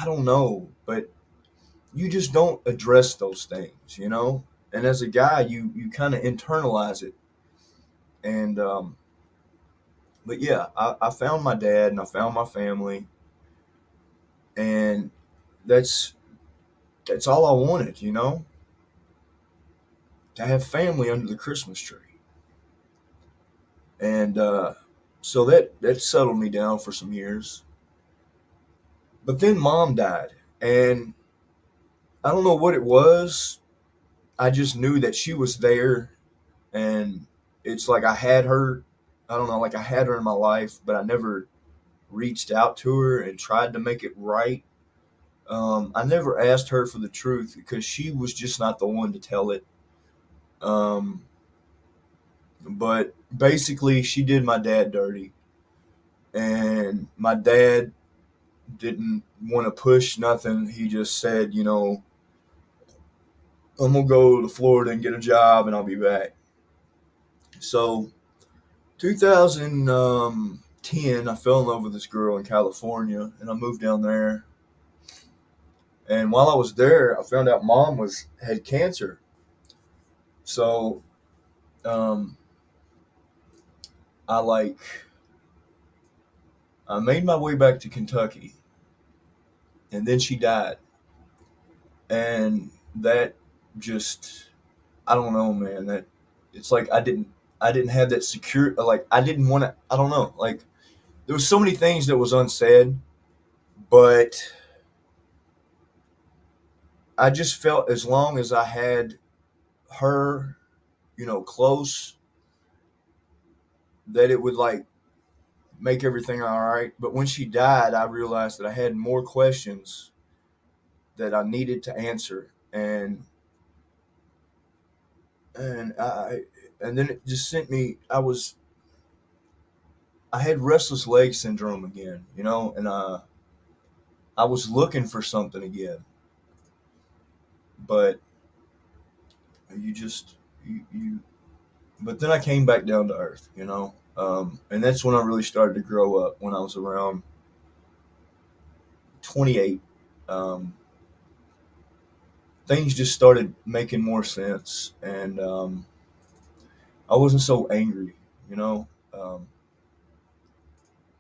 I don't know, but you just don't address those things. And as a guy, you kind of internalize it. And but yeah, I found my dad and I found my family, and that's that's all I wanted, to have family under the Christmas tree. And so that settled me down for some years. But then mom died, and I don't know what it was. I just knew that she was there, and it's like I had her. I don't know, like I had her in my life, but I never reached out to her and tried to make it right. I never asked her for the truth because she was just not the one to tell it. Um, but basically, she did my dad dirty, and my dad didn't want to push nothing. He just said, I'm gonna go to Florida and get a job, and I'll be back. So, 2010, I fell in love with this girl in California, and I moved down there. And while I was there, I found out mom had cancer. So, um, I like I made my way back to Kentucky, and then she died, and that just I don't know, man. That it's like I didn't have that secure. Like I didn't want to. I don't know. Like there was so many things that was unsaid, but I just felt as long as I had her, close, that it would like make everything all right. But when she died, I realized that I had more questions that I needed to answer, and and then it just sent me. I had restless leg syndrome again, and I was looking for something again, but you just you but then I came back down to earth. And that's when I really started to grow up, when I was around 28. um, Things just started making more sense, and I wasn't so angry, you know um,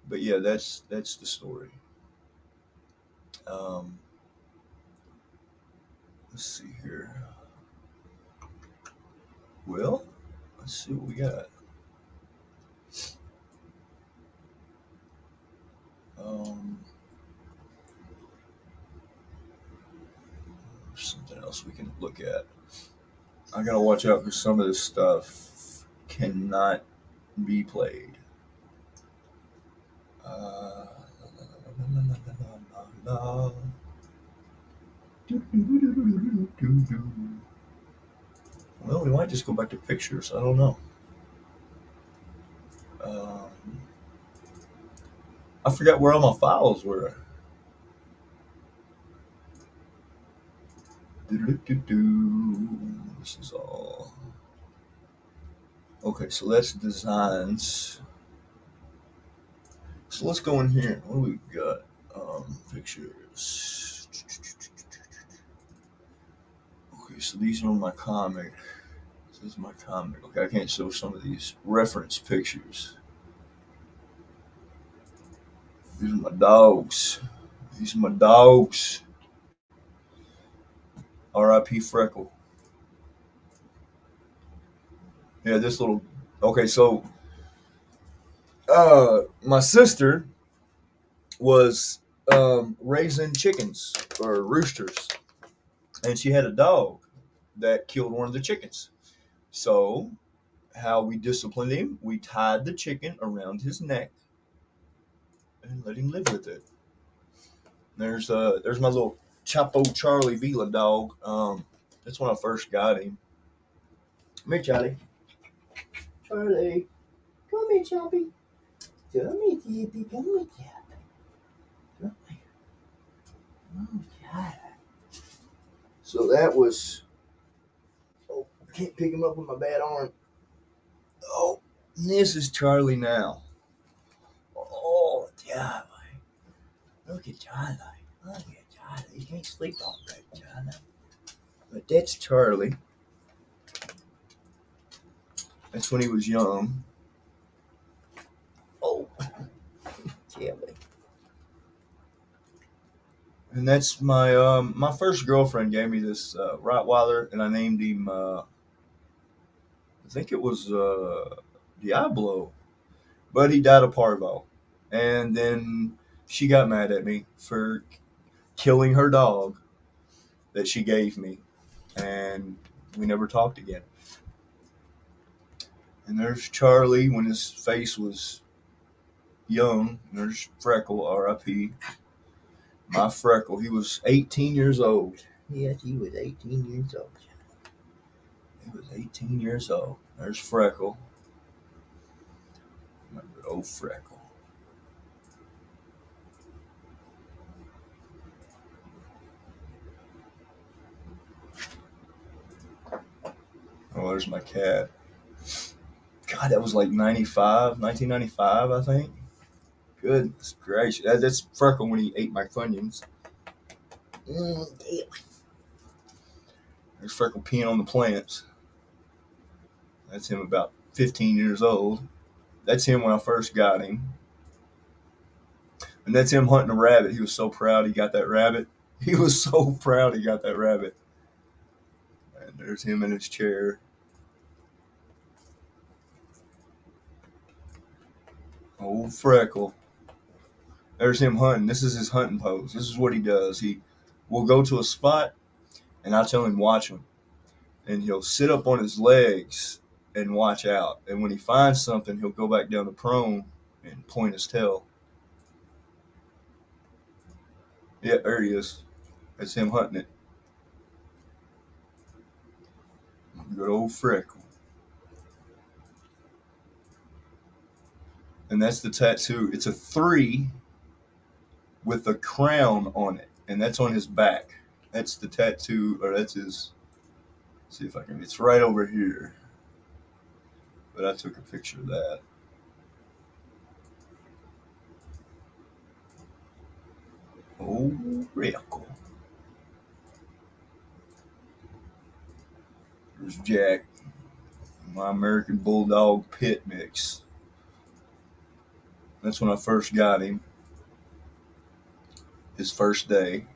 but yeah, that's the story. um, let's see here. Well, let's see what we got. um, Something else we can look at. I gotta watch out because some of this stuff cannot be played. Well, we might just go back to pictures. I don't know. Um, I forgot where all my files were. This is all. Okay, so that's designs. So let's go in here. What do we got? Pictures. Okay, so these are my comic. This is my comic. Okay, I can't show some of these reference pictures. These are my dogs. These are my dogs. R.I.P. Freckle. Yeah, this little. Okay, so my sister was raising chickens or roosters, and she had a dog that killed one of the chickens. So, how we disciplined him, we tied the chicken around his neck and let him live with it. There's my little Chapo Charlie Vila dog. That's when I first got him. Come here, Charlie. Charlie. Come here, Choppy. Come here, Chippy. Come here, Choppy. Come here. Oh, God. So that was. Oh, I can't pick him up with my bad arm. Oh, this is Charlie now. Oh, Charlie. Look at Charlie. Look at Charlie. He can't sleep all right, Charlie. But that's Charlie. That's when he was young. Oh, Charlie. And that's my first girlfriend gave me this Rottweiler, and I named him. I think it was Diablo, but he died of parvo. And then she got mad at me for killing her dog that she gave me, and we never talked again. And there's Charlie when his face was young. And there's Freckle, R.I.P. My Freckle. He was 18 years old. Yes, he was 18 years old. He was 18 years old. There's Freckle. Remember old Freckle. Oh, there's my cat. God, that was like 1995, I think. Goodness gracious. That's Freckle when he ate my Funyuns. There's Freckle peeing on the plants. That's him about 15 years old. That's him when I first got him. And that's him hunting a rabbit. He was so proud he got that rabbit. He was so proud he got that rabbit. And there's him in his chair. Old Freckle. There's him hunting. This is his hunting pose. This is what he does. He will go to a spot, and I tell him, watch him. And he'll sit up on his legs and watch out. And when he finds something, he'll go back down to prone and point his tail. Yeah, there he is. That's him hunting it. Good old Freckle. And that's the tattoo. It's a 3 with a crown on it. And that's on his back. That's the tattoo, or that's his. See if I can. It's right over here. But I took a picture of that. Oh, Freckle. There's Jack, my American Bulldog pit mix. That's when I first got him. His first day.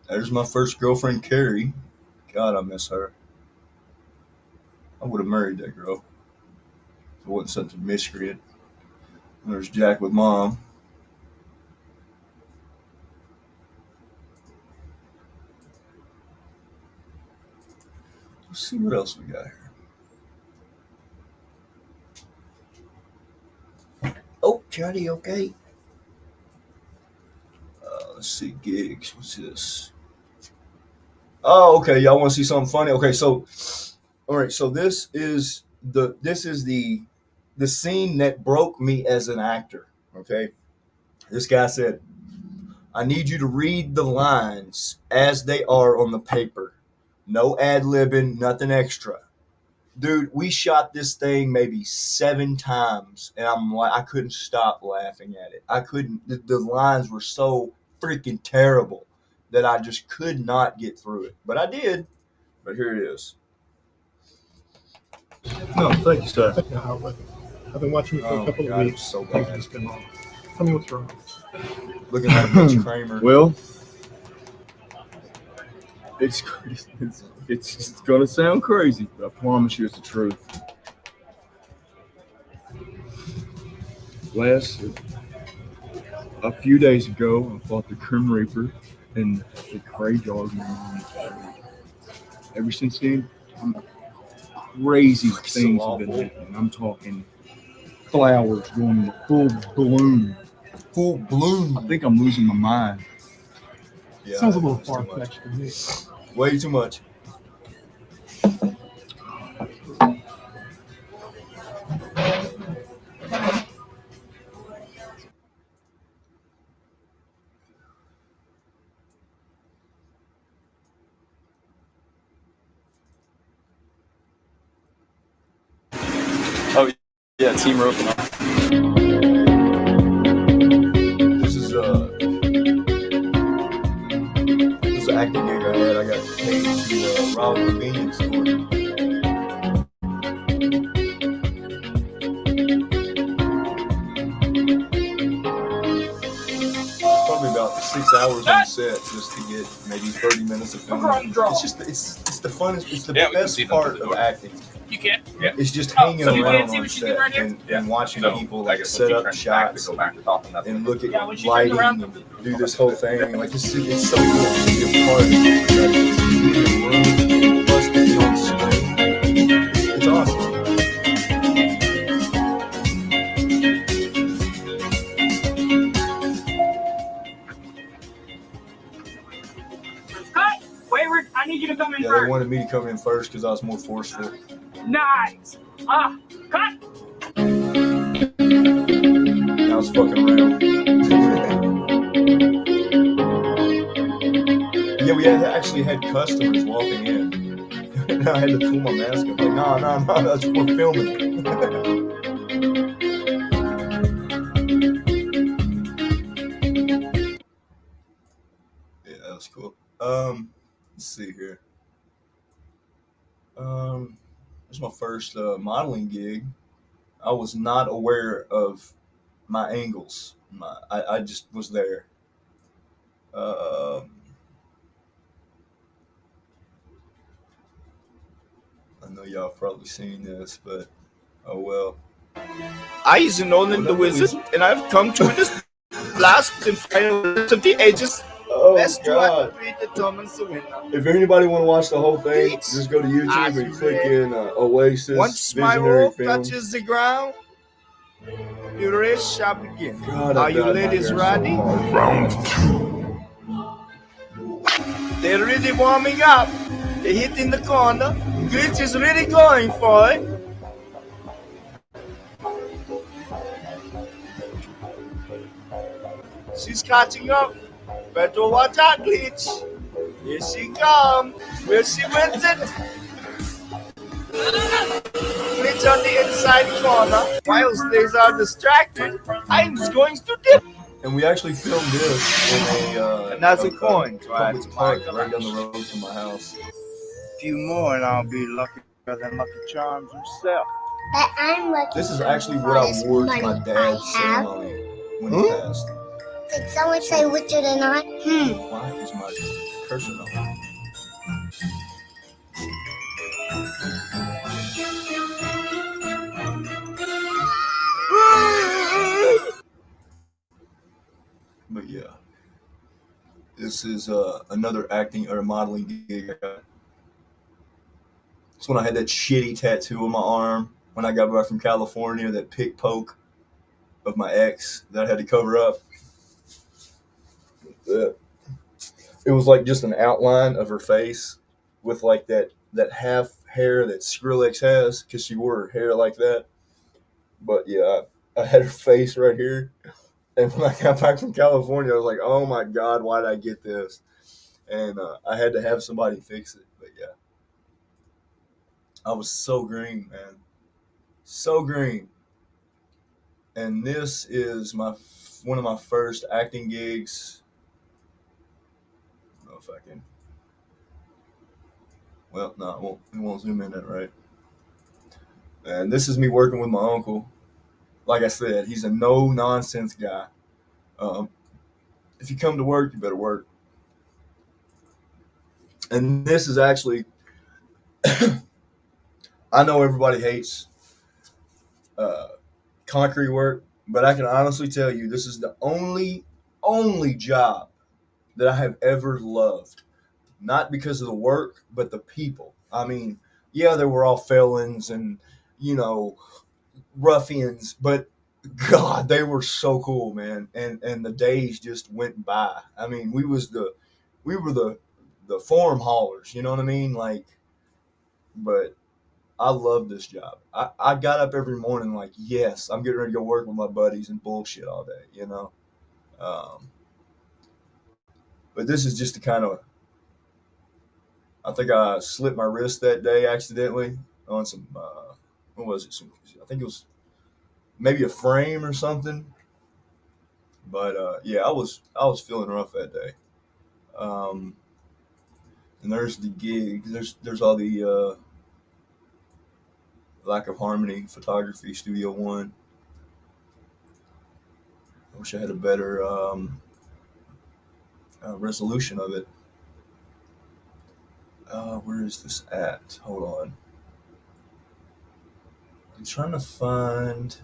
There's my first girlfriend, Carrie. God, I miss her. I would have married that girl. It wasn't such a miscreant. And there's Jack with mom. Let's see what else we got here. Oh, Johnny, okay. Let's see, gigs. What's this? Oh, okay. Y'all want to see something funny? Okay, so, all right. So this is the scene that broke me as an actor. Okay, this guy said, "I need you to read the lines as they are on the paper. No ad libbing, nothing extra." Dude, we shot this thing maybe 7 times, and I'm like, I couldn't stop laughing at it. I couldn't. The lines were so freaking terrible that I just could not get through it. But I did. But here it is. No, thank you, sir. I've been watching you for a couple God, of weeks. so Things bad. just been wrong. Tell me what's wrong. Looking like Mitch Kramer. Well, it's gonna sound crazy, but I promise you it's the truth. A few days ago, I fought the Grim Reaper and the graveyard. Ever since then, crazy things have been happening. I'm talking flowers going into full bloom. Full bloom. I think I'm losing my mind. Yeah, Sounds a little that's too much. far-fetched to me. Way too much. Oh, yeah, team roping up. This is an acting gig I had. I got paid to rob a convenience store. Probably about 6 hours on set just to get maybe 30 minutes of film. It's just it's the funnest, it's the best part of acting. You can't. Yeah. It's just hanging so you around can't see on what she's doing set right here? and watching So, people I like guess set when she up turns back to shots go back to talking, that's and look at Yeah, when she turns lighting around, and do this whole thing. Like it's so cool to be a part of the production. To be in the room, plus to be on screen. It's awesome. Cut! Wayward, I need you to come in Yeah, they first. wanted me to come in first because I was more forceful. Nice. Cut! I was fucking around. Yeah, we actually had customers walking in. And I had to pull my mask up. Like, no, that's we're filming. Yeah, that was cool. Let's see here. This is my first modeling gig. I was not aware of my angles. I just was there. I know y'all probably seen this, but oh well. I is Nolan the Wizard, and I've come to this last and final of the ages. Oh Best God! determines the winner. If anybody want to watch the whole thing, Please. just go to YouTube and click in Oasis Once my Visionary rope Film. touches the ground, the race shall begin. God, I Are you died my ladies hair so ready? hard. Round 2. They're really warming up. They hit in the corner. Glitch is really going for it. She's catching up. Better watch out, Glitch. Here she comes. Where she wins it. Glitch on the inside corner. Whilst they are distracted, I'm going to dip. And we actually filmed this in Another coin to add public to my park right down collection. the road from my house. A few more and I'll be luckier than Lucky Charms himself. But I'm lucky. This is actually what I wore to my dad's ceremony when he passed. Did someone say Richard and I? Why is my cursor on? This is another acting or modeling gig I got. It's when I had that shitty tattoo on my arm when I got back from California, that pick poke of my ex that I had to cover up. It was like just an outline of her face with like that half hair that Skrillex has because she wore her hair like that. But yeah, I had her face right here. And when I got back from California, I was like, oh my God, why did I get this? And I had to have somebody fix it. But yeah, I was so green, man. So green. And this is one of my first acting gigs. I don't know if I can. Well, no, it won't zoom in that right. And this is me working with my uncle. Like I said, he's a no-nonsense guy. If you come to work, you better work. And this is actually, I know everybody hates concrete work, but I can honestly tell you this is the only job that I have ever loved. Not because of the work, but the people. I mean, yeah, they were all felons and, ruffians, but God, they were so cool, man. And the days just went by. I mean, we were the form haulers, you know what I mean? Like, but I love this job. I got up every morning like, yes, I'm getting ready to go work with my buddies and bullshit all day, But this is just the kind of, I think I slipped my wrist that day accidentally on some, what was it? I think it was maybe a frame or something. But yeah, I was feeling rough that day. And there's the gig. There's all the Lack of Harmony photography, Studio One. I wish I had a better resolution of it. Where is this at? Hold on. I'm trying to find.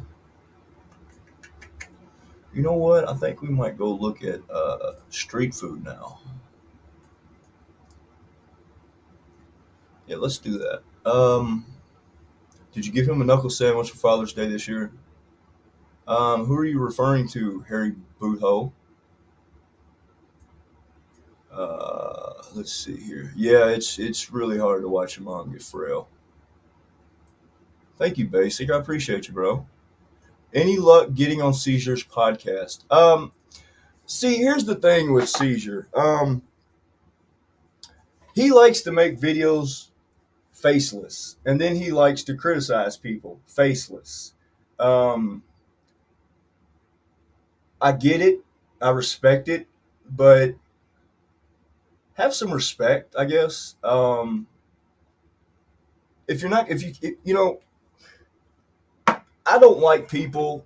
You know what? I think we might go look at street food now. Yeah, let's do that. Did you give him a knuckle sandwich for Father's Day this year? Who are you referring to, Harry Boothole? Let's see here. Yeah, it's really hard to watch your mom get frail. Thank you, Basic. I appreciate you, bro. Any luck getting on Seizure's podcast? See, here's the thing with Seizure. He likes to make videos faceless, and then he likes to criticize people faceless. I get it. I respect it, but have some respect, I guess. If I don't like people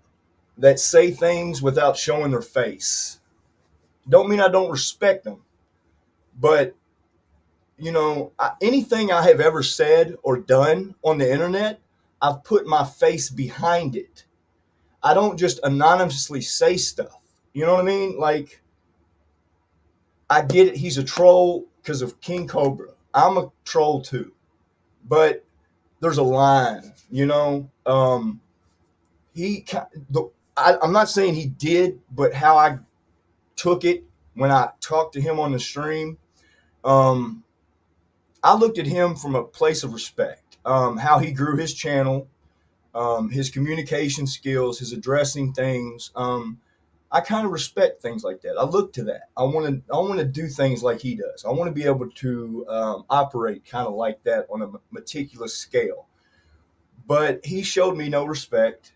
that say things without showing their face. Don't mean I don't respect them, but anything I have ever said or done on the internet, I've put my face behind it. I don't just anonymously say stuff. You know what I mean? Like, I get it. He's a troll because of King Cobra. I'm a troll too, but there's a line. I'm not saying he did, but how I took it when I talked to him on the stream, I looked at him from a place of respect. How he grew his channel, his communication skills, his addressing things. I kind of respect things like that. I look to that. I want to do things like he does. I want to be able to operate kind of like that on a meticulous scale. But he showed me no respect.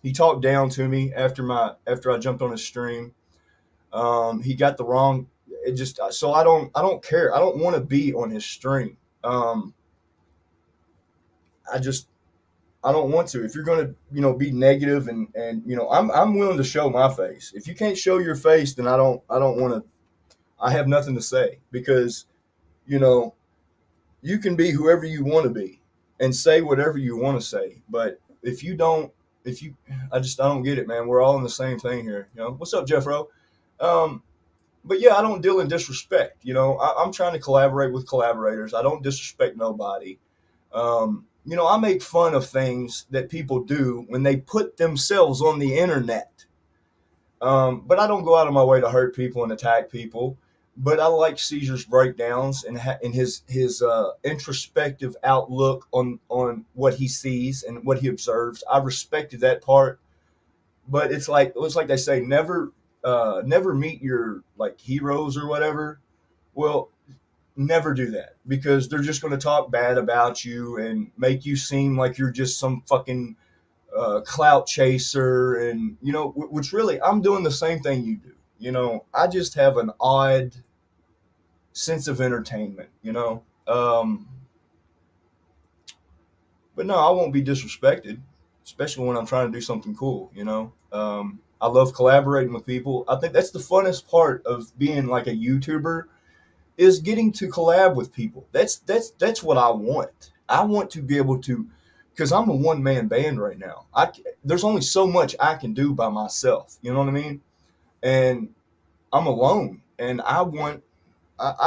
He talked down to me after I jumped on his stream. He got the wrong. It just so I don't care. I don't want to be on his stream. I don't want to. If you're going to, be negative and I'm willing to show my face. If you can't show your face, then I don't want to. I have nothing to say because, you can be whoever you want to be and say whatever you want to say. But I don't get it, man. We're all in the same thing here. What's up, Jeffro? but yeah, I don't deal in disrespect. I'm trying to collaborate with collaborators. I don't disrespect nobody. I make fun of things that people do when they put themselves on the internet. But I don't go out of my way to hurt people and attack people. But I like Caesar's breakdowns and his introspective outlook on what he sees and what he observes. I respected that part. But it's like they say, never meet your like heroes or whatever. Well, never do that, because they're just going to talk bad about you and make you seem like you're just some fucking clout chaser, and which really I'm doing the same thing you do. I just have an odd sense of entertainment. But no, I won't be disrespected, especially when I'm trying to do something cool. I love collaborating with people. I think that's the funnest part of being like a YouTuber, is getting to collab with people. That's what I want. I want to be able to, because I'm a one-man band right now. There's only so much I can do by myself. You know what I mean? And I'm alone, and I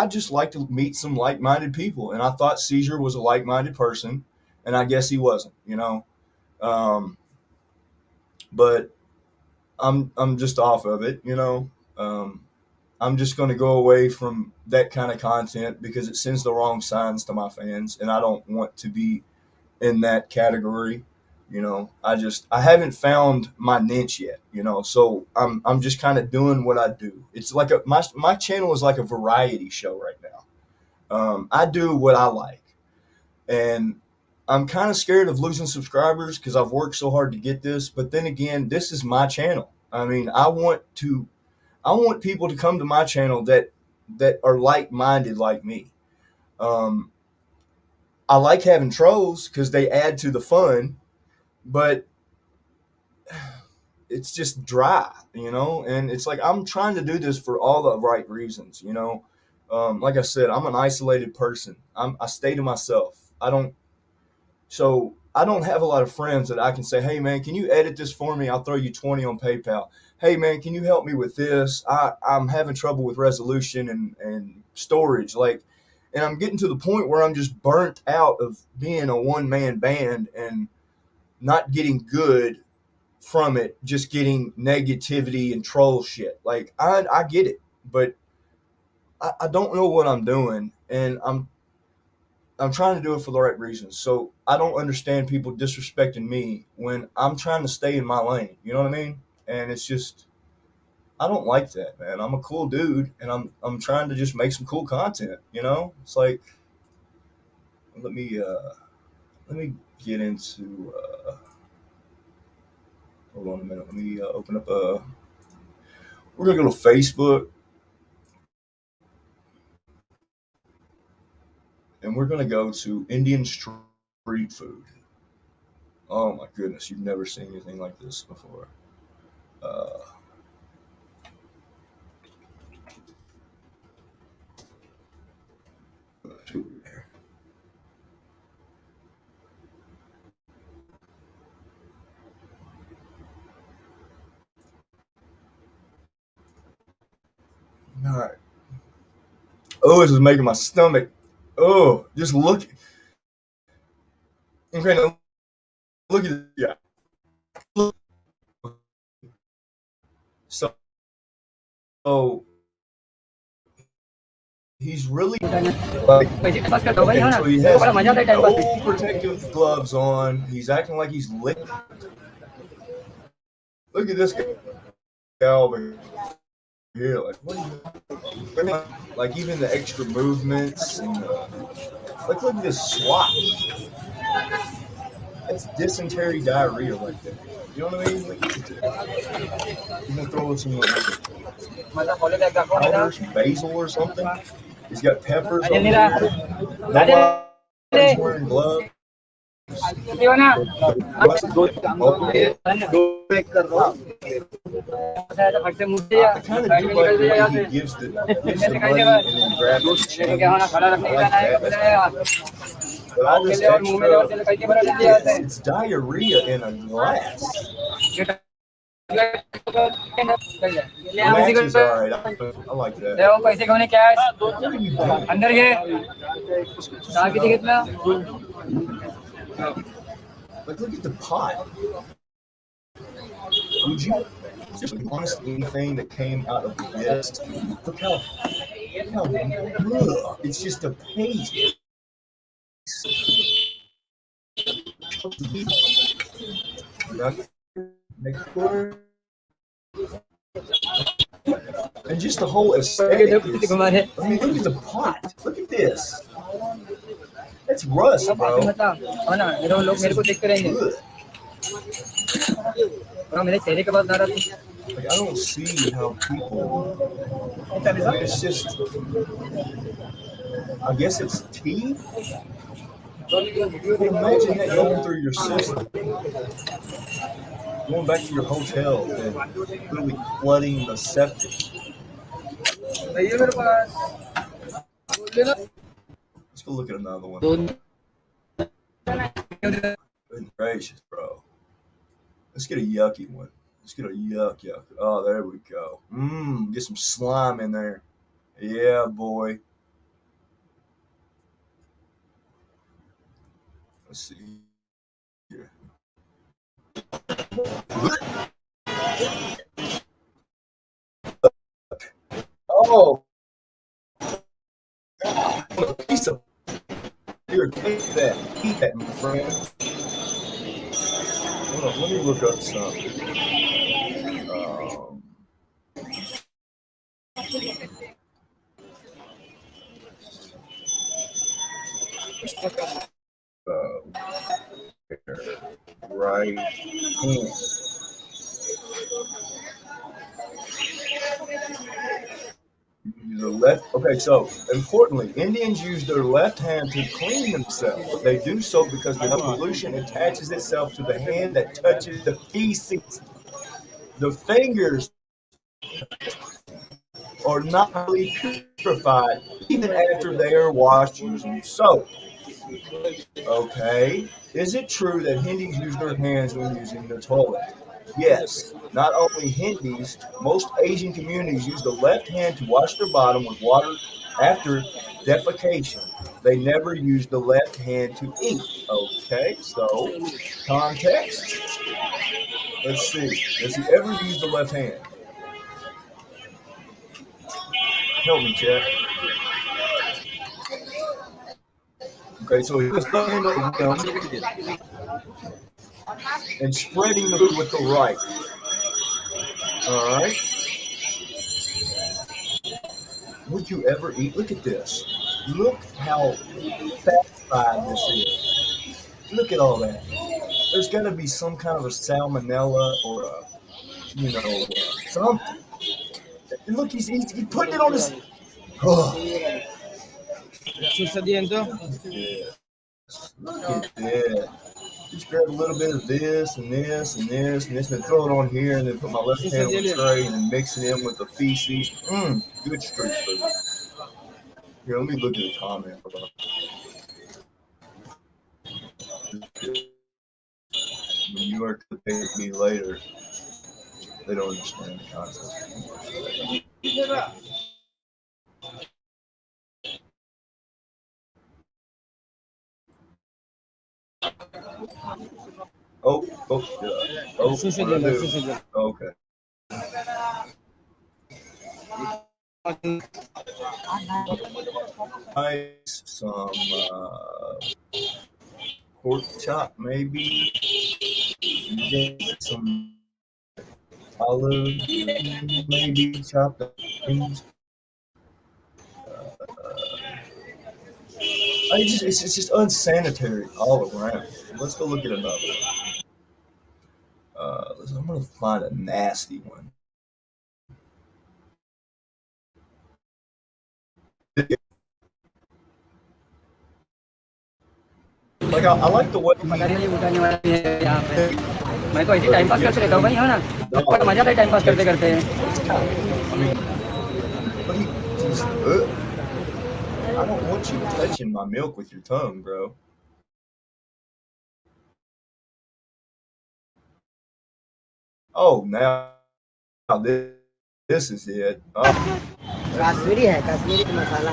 just like to meet some like-minded people. And I thought Caesar was a like-minded person, and I guess he wasn't. But I'm just off of it. I'm just going to go away from that kind of content because it sends the wrong signs to my fans, and I don't want to be in that category. I haven't found my niche yet, so I'm just kind of doing what I do. It's like my channel is like a variety show right now. I do what I like, and I'm kind of scared of losing subscribers because I've worked so hard to get this, but then again, this is my channel. I mean, I want people to come to my channel that are like-minded like me. I like having trolls because they add to the fun, but it's just dry, and it's like I'm trying to do this for all the right reasons. Like I said, I'm an isolated person. I stay to myself. I don't have a lot of friends that I can say, hey man, can you edit this for me? I'll throw you 20 on PayPal. Hey man, can you help me with this? I'm having trouble with resolution and storage. And I'm getting to the point where I'm just burnt out of being a one-man band and not getting good from it, just getting negativity and troll shit. Like I get it, but I don't know what I'm doing, and I'm trying to do it for the right reasons. So I don't understand people disrespecting me when I'm trying to stay in my lane. You know what I mean? And it's just, I don't like that, man. I'm a cool dude, and I'm trying to just make some cool content. It's like, let me get into. Hold on a minute. Let me open up a. We're gonna go to Facebook, and we're gonna go to Indian street food. Oh my goodness, you've never seen anything like this before. All right. Oh, this is making my stomach. Oh, just look. Okay, now look at this guy. Look. So he's really like, okay, so he has no protective gloves on. He's acting like he's licked. Look at this guy over here. Like, what are you, like even the extra movements and like, look at this swat. That's dysentery diarrhea right there. You know what I mean? Like, he's gonna throw some powder, some basil or something. He's got peppers over here. Nobody's wearing gloves. I kind of do like the way he gives the money and then grabs the change. I like that. But all this extra, it's diarrhea in a glass. Max is alright. I like that. What are you doing? अंदर ये कहाँ की ticket में Like, look at the pot. Would you just be honest anything that came out of this? Look how it's just a paste. Next quarter. And just the whole aesthetic is, I mean, look at the pot. Look at this. That's rust, bro. Like, I don't see how people, I mean, it's just, I guess it's tea. But imagine that going through your system, going back to your hotel and literally flooding the septic. Let's go look at another one. Good gracious, bro. Let's get a yucky one. Let's get a yuck. Oh, there we go. Get some slime in there. Yeah, boy. Let's see here. Oh, a piece of here. Take that. Eat that, my friend. Hold on, let me look up something. Right hand. The left. Okay, so importantly, Indians use their left hand to clean themselves. They do so because the pollution attaches itself to the hand that touches the feces. The fingers are not really purified even after they are washed using soap. Okay, is it true that Hindus use their hands when using the toilet? Yes, not only Hindus, most Asian communities use the left hand to wash their bottom with water after defecation. They never use the left hand to eat. Okay, so context. Let's see. Does he ever use the left hand? Help me, Chad. Okay, so he was left-hand on the rim and spreading the food with the right. All right. Would you ever eat? Look at this. Look how satisfied this is. Look at all that. There's got to be some kind of a salmonella or a, something. And look, he's putting it on his. Oh. Yeah. Look at that. Just grab a little bit of this and this and this and this and throw it on here and then put my left hand on the tray and then mix it in with the feces. Good street food. Here, let me look at the comment. When you are compared to me later, they don't understand the concept. Oh, yeah. Oh, okay. Nice, some pork chop, maybe. Some olive, maybe chopped onions. It's just unsanitary all around. Let's go look at another one. I'm gonna find a nasty one. Like I like the way मैं तो ऐसे time pass करते रहता हूँ भाई, है ना? बड़ा मजा आता है टाइम पास करते करते। I don't want you touching my milk with your tongue, bro. Oh, now this is it. Oh. Kashmiri है, कश्मीरी मसाला,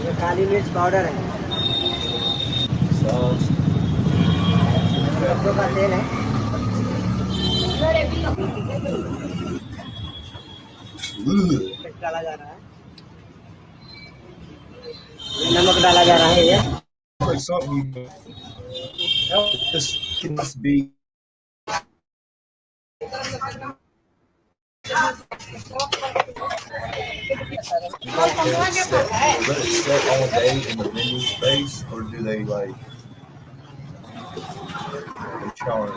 ये काली मिर्च पाउडर है, Sauce. सरसों का तेल है, डाला जा रहा है, नमक डाला जा रहा है ये. Like something this must be. Let it set all day in the vending space, or do they like they charge?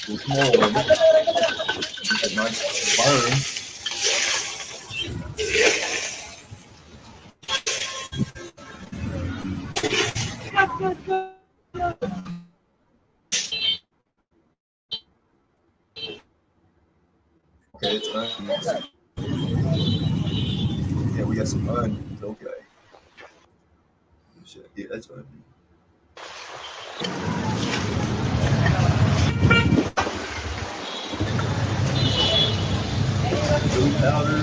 With more, a nice burn. Okay, it's onions. Yeah, we got some onions. Okay. Yeah, that's onion. Chili powder.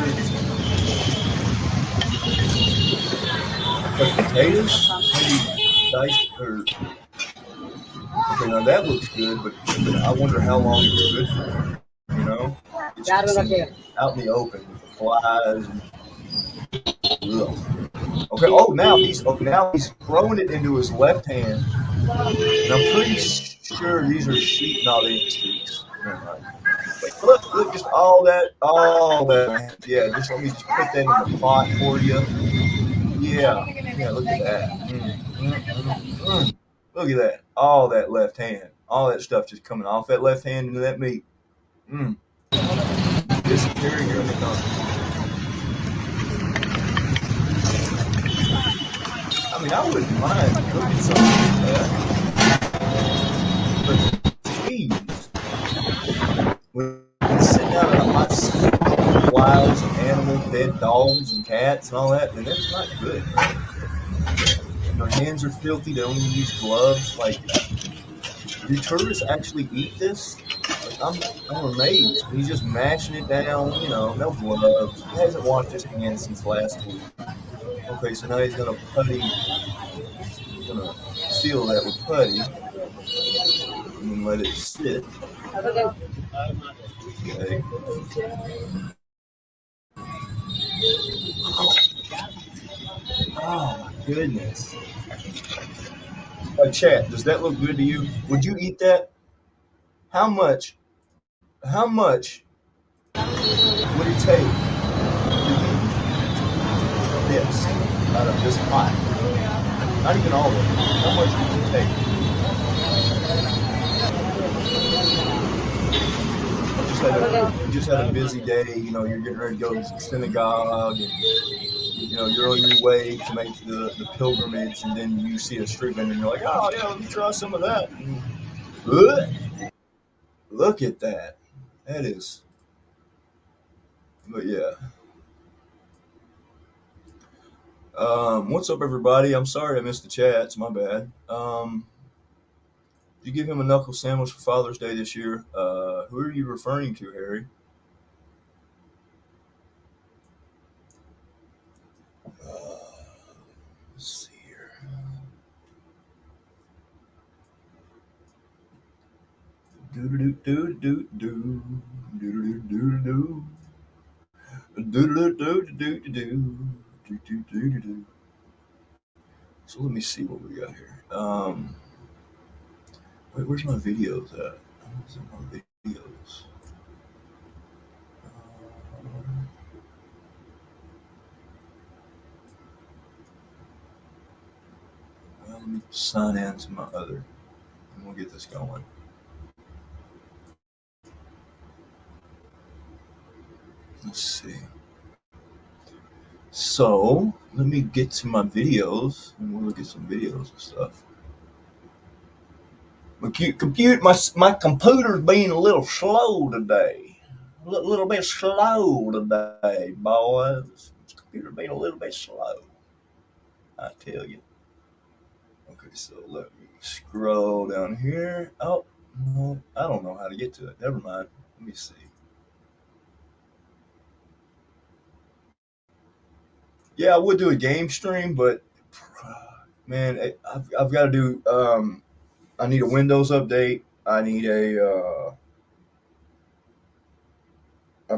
Like potatoes, maybe diced or. Okay, now that looks good, but I wonder how long it's good for. You know, it's just out in the open with the flies. Ugh. Okay. Oh, now he's throwing it into his left hand, and I'm pretty sure these are sheep. No, they ain't steaks. Never mind. Wait, look, just all that. Yeah, just let me just put that in the pot for you. Yeah, look at that. Look at that. All that left hand. All that stuff just coming off that left hand into that meat. Disappearing here in the tongue. I mean, I wouldn't mind cooking something like that. But cheese, when it's sitting out in a hot sun, flies and animals, dead dogs and cats and all that, then that's not good. And their hands are filthy. They don't even use gloves. Like, do tourists actually eat this? Like, I'm amazed. He's just mashing it down, no gloves. He hasn't washed his hands since last week. Okay, so now he's gonna seal that with putty and then let it sit. Okay. Oh my goodness. Chat, does that look good to you? Would you eat that? How much would it take to eat this out of this pot? Not even all of it. How much would it take? You just had a busy day, you're getting ready to go to the synagogue, and you're on your way to make the pilgrimage, and then you see a street vendor and you're like, oh yeah, let me try some of that. Look at that. That is, but yeah. What's up, everybody? I'm sorry I missed the chats. My bad. Did you give him a knuckle sandwich for Father's Day this year? Who are you referring to, Harry? Let's see here. So let me see what we got here. Wait, where's my videos at? Where's my videos? Well, let me sign in to my other, and we'll get this going. Let's see. So let me get to my videos, and we'll look at some videos and stuff. My computer's being a little slow today. little bit slow today, boys. This computer being a little bit slow. I tell you. Okay, so let me scroll down here. Oh, no, I don't know how to get to it. Never mind. Let me see. Yeah, I would do a game stream, but man, I've got to do. I need a Windows update. I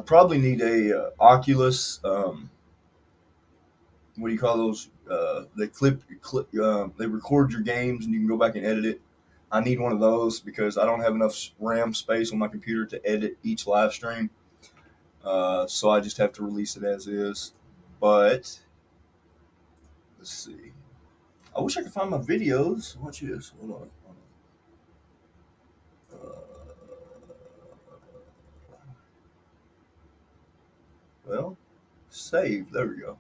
probably need a Oculus. What do you call those? They record your games and you can go back and edit it. I need one of those because I don't have enough RAM space on my computer to edit each live stream. So I just have to release it as is. But let's see. I wish I could find my videos. Watch this. Hold on. Well, save. There we go.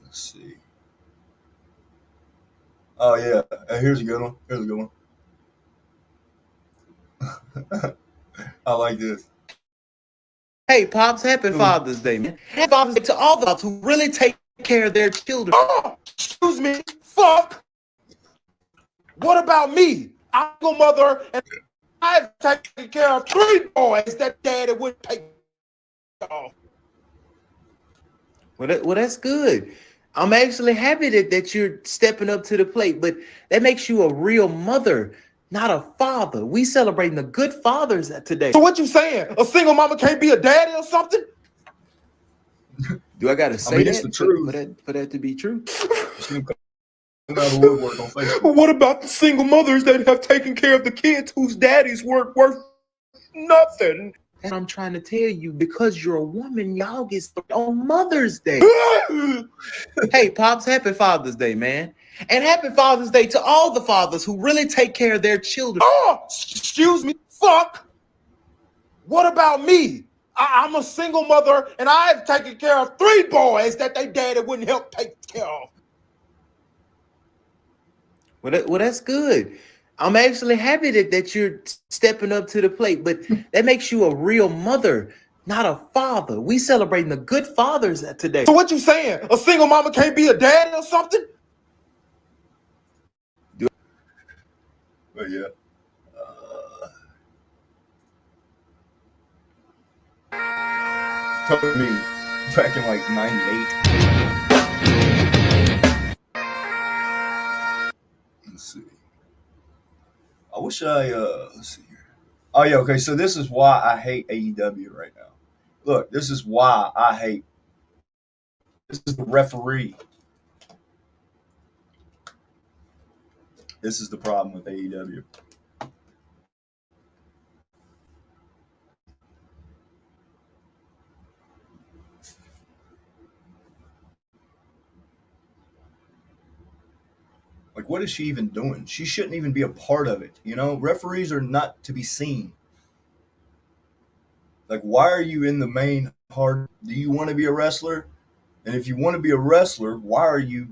Let's see. Oh yeah. Here's a good one. Here's a good one. I like this. Hey, Pops, happy Father's Day, man. Happy Father's Day to all the fathers who really take care of their children. Oh, excuse me, fuck. What about me? I'm a mother, and I've taken care of 3 boys that daddy wouldn't take off. Well, that's good. I'm actually happy that you're stepping up to the plate, but that makes you a real mother, not a father. We celebrating the good fathers today. So what you saying? A single mama can't be a daddy or something? Do I gotta say it's the truth. for that to be true? What about the single mothers that have taken care of the kids whose daddies weren't worth nothing? And I'm trying to tell you, because you're a woman, y'all get started on Mother's Day. Hey, Pops, happy Father's Day, man. And happy Father's Day to all the fathers who really take care of their children. Oh, excuse me, fuck. What about me? I'm a single mother, and I've taken care of 3 boys that they daddy wouldn't help take care of. Well, that's good. I'm actually happy that you're stepping up to the plate, but that makes you a real mother, not a father. We celebrating the good fathers today. So what you saying? A single mama can't be a daddy or something? But yeah. Took me back in like '98. Let's see. I wish let's see here. Oh yeah, okay. So this is why I hate AEW right now. Look, this is why I hate. This is the referee. This is the problem with AEW. Like, what is she even doing? She shouldn't even be a part of it. You know, referees are not to be seen. Like, why are you in the main card? Do you want to be a wrestler? And if you want to be a wrestler, why are you?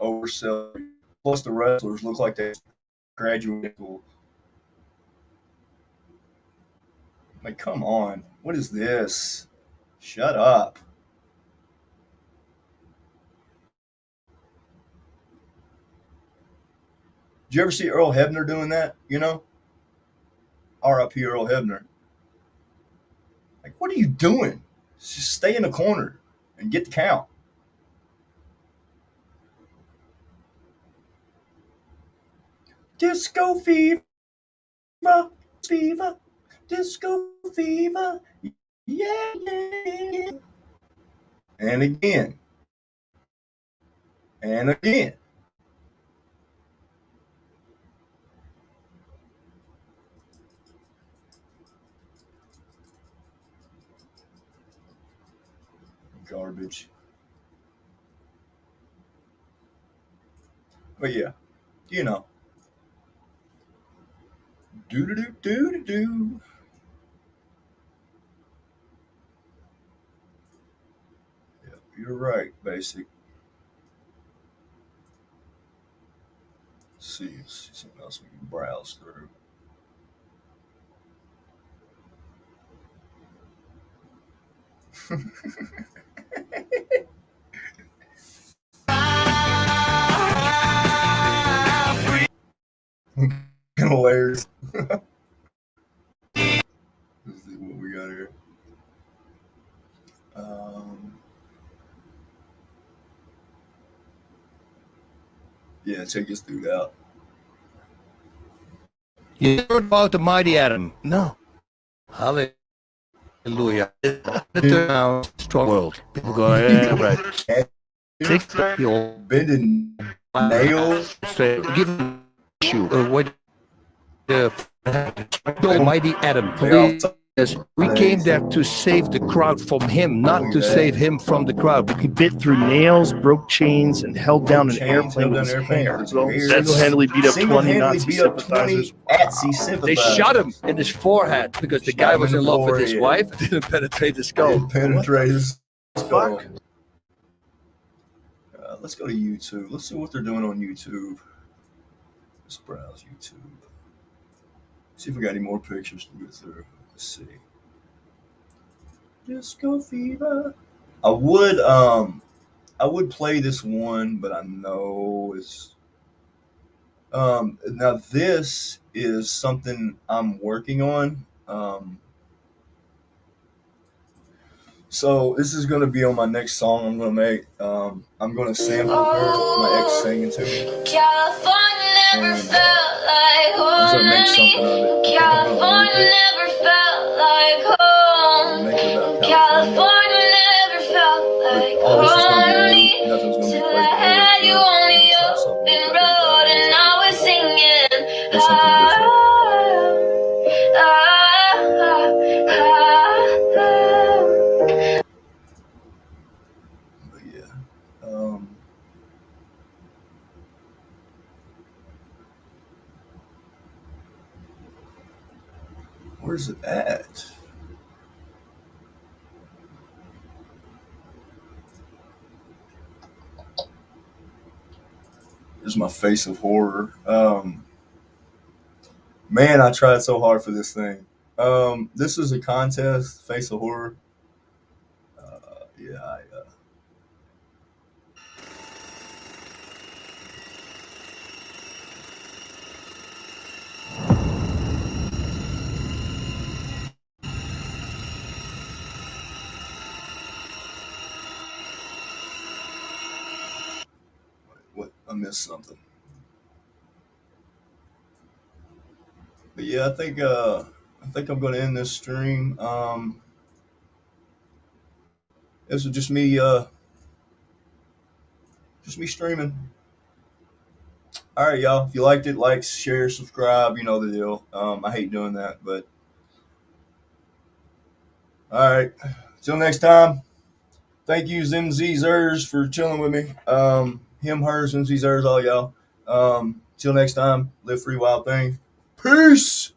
Overselling? Plus, the wrestlers look like they graduated school. Like, come on. What is this? Shut up. Did you ever see Earl Hebner doing that? You know? R.I.P. Earl Hebner. Like, what are you doing? Just stay in the corner and get the count. Disco fever, fever, disco fever. Yeah, yeah, yeah. And again. And again. garbage. But yeah, you know. Do. Yeah, you're right, basic. Let's see something else we can browse through. Hilarious. Let's see what we got here. Yeah, check us through that. You heard about the mighty Adam? No. Hallelujah. Strong world. People go, yeah, right. Bending nails. Give you what the almighty Adam. Please. We came there to save the crowd from him, not to save him from the crowd. He bit through nails, broke chains, and held down an airplane with his hair. Single-handedly beat up 20 Nazi sympathizers. They shot him in his forehead because the guy was in love with his wife and didn't penetrate his skull. Penetrate his skull. Let's go to YouTube. Let's see what they're doing on YouTube. Let's browse YouTube. See if we got any more pictures to go through. Let's see. Disco Fever. I would play this one, but I know it's now this is something I'm working on. So this is gonna be on my next song I'm gonna make. I'm gonna sample her, my ex singing to me. California never felt like home. I'm gonna make something of it. California never felt like home. Make it about California never felt like home. Nothing's gonna be played. I had you on the open road and I was singing. That's something different. Where's it at? There's my face of horror. Man, I tried so hard for this thing. This is a contest, face of horror. Yeah, what? I missed something. But yeah, I think I'm gonna end this stream. This is just me streaming. All right, y'all. If you liked it, like, share, subscribe. You know the deal. I hate doing that, but all right. Till next time. Thank you, MZ Zers, for chilling with me. Him, hers, MZ Zers, all y'all. Till next time. Live free, wild thing. Peace.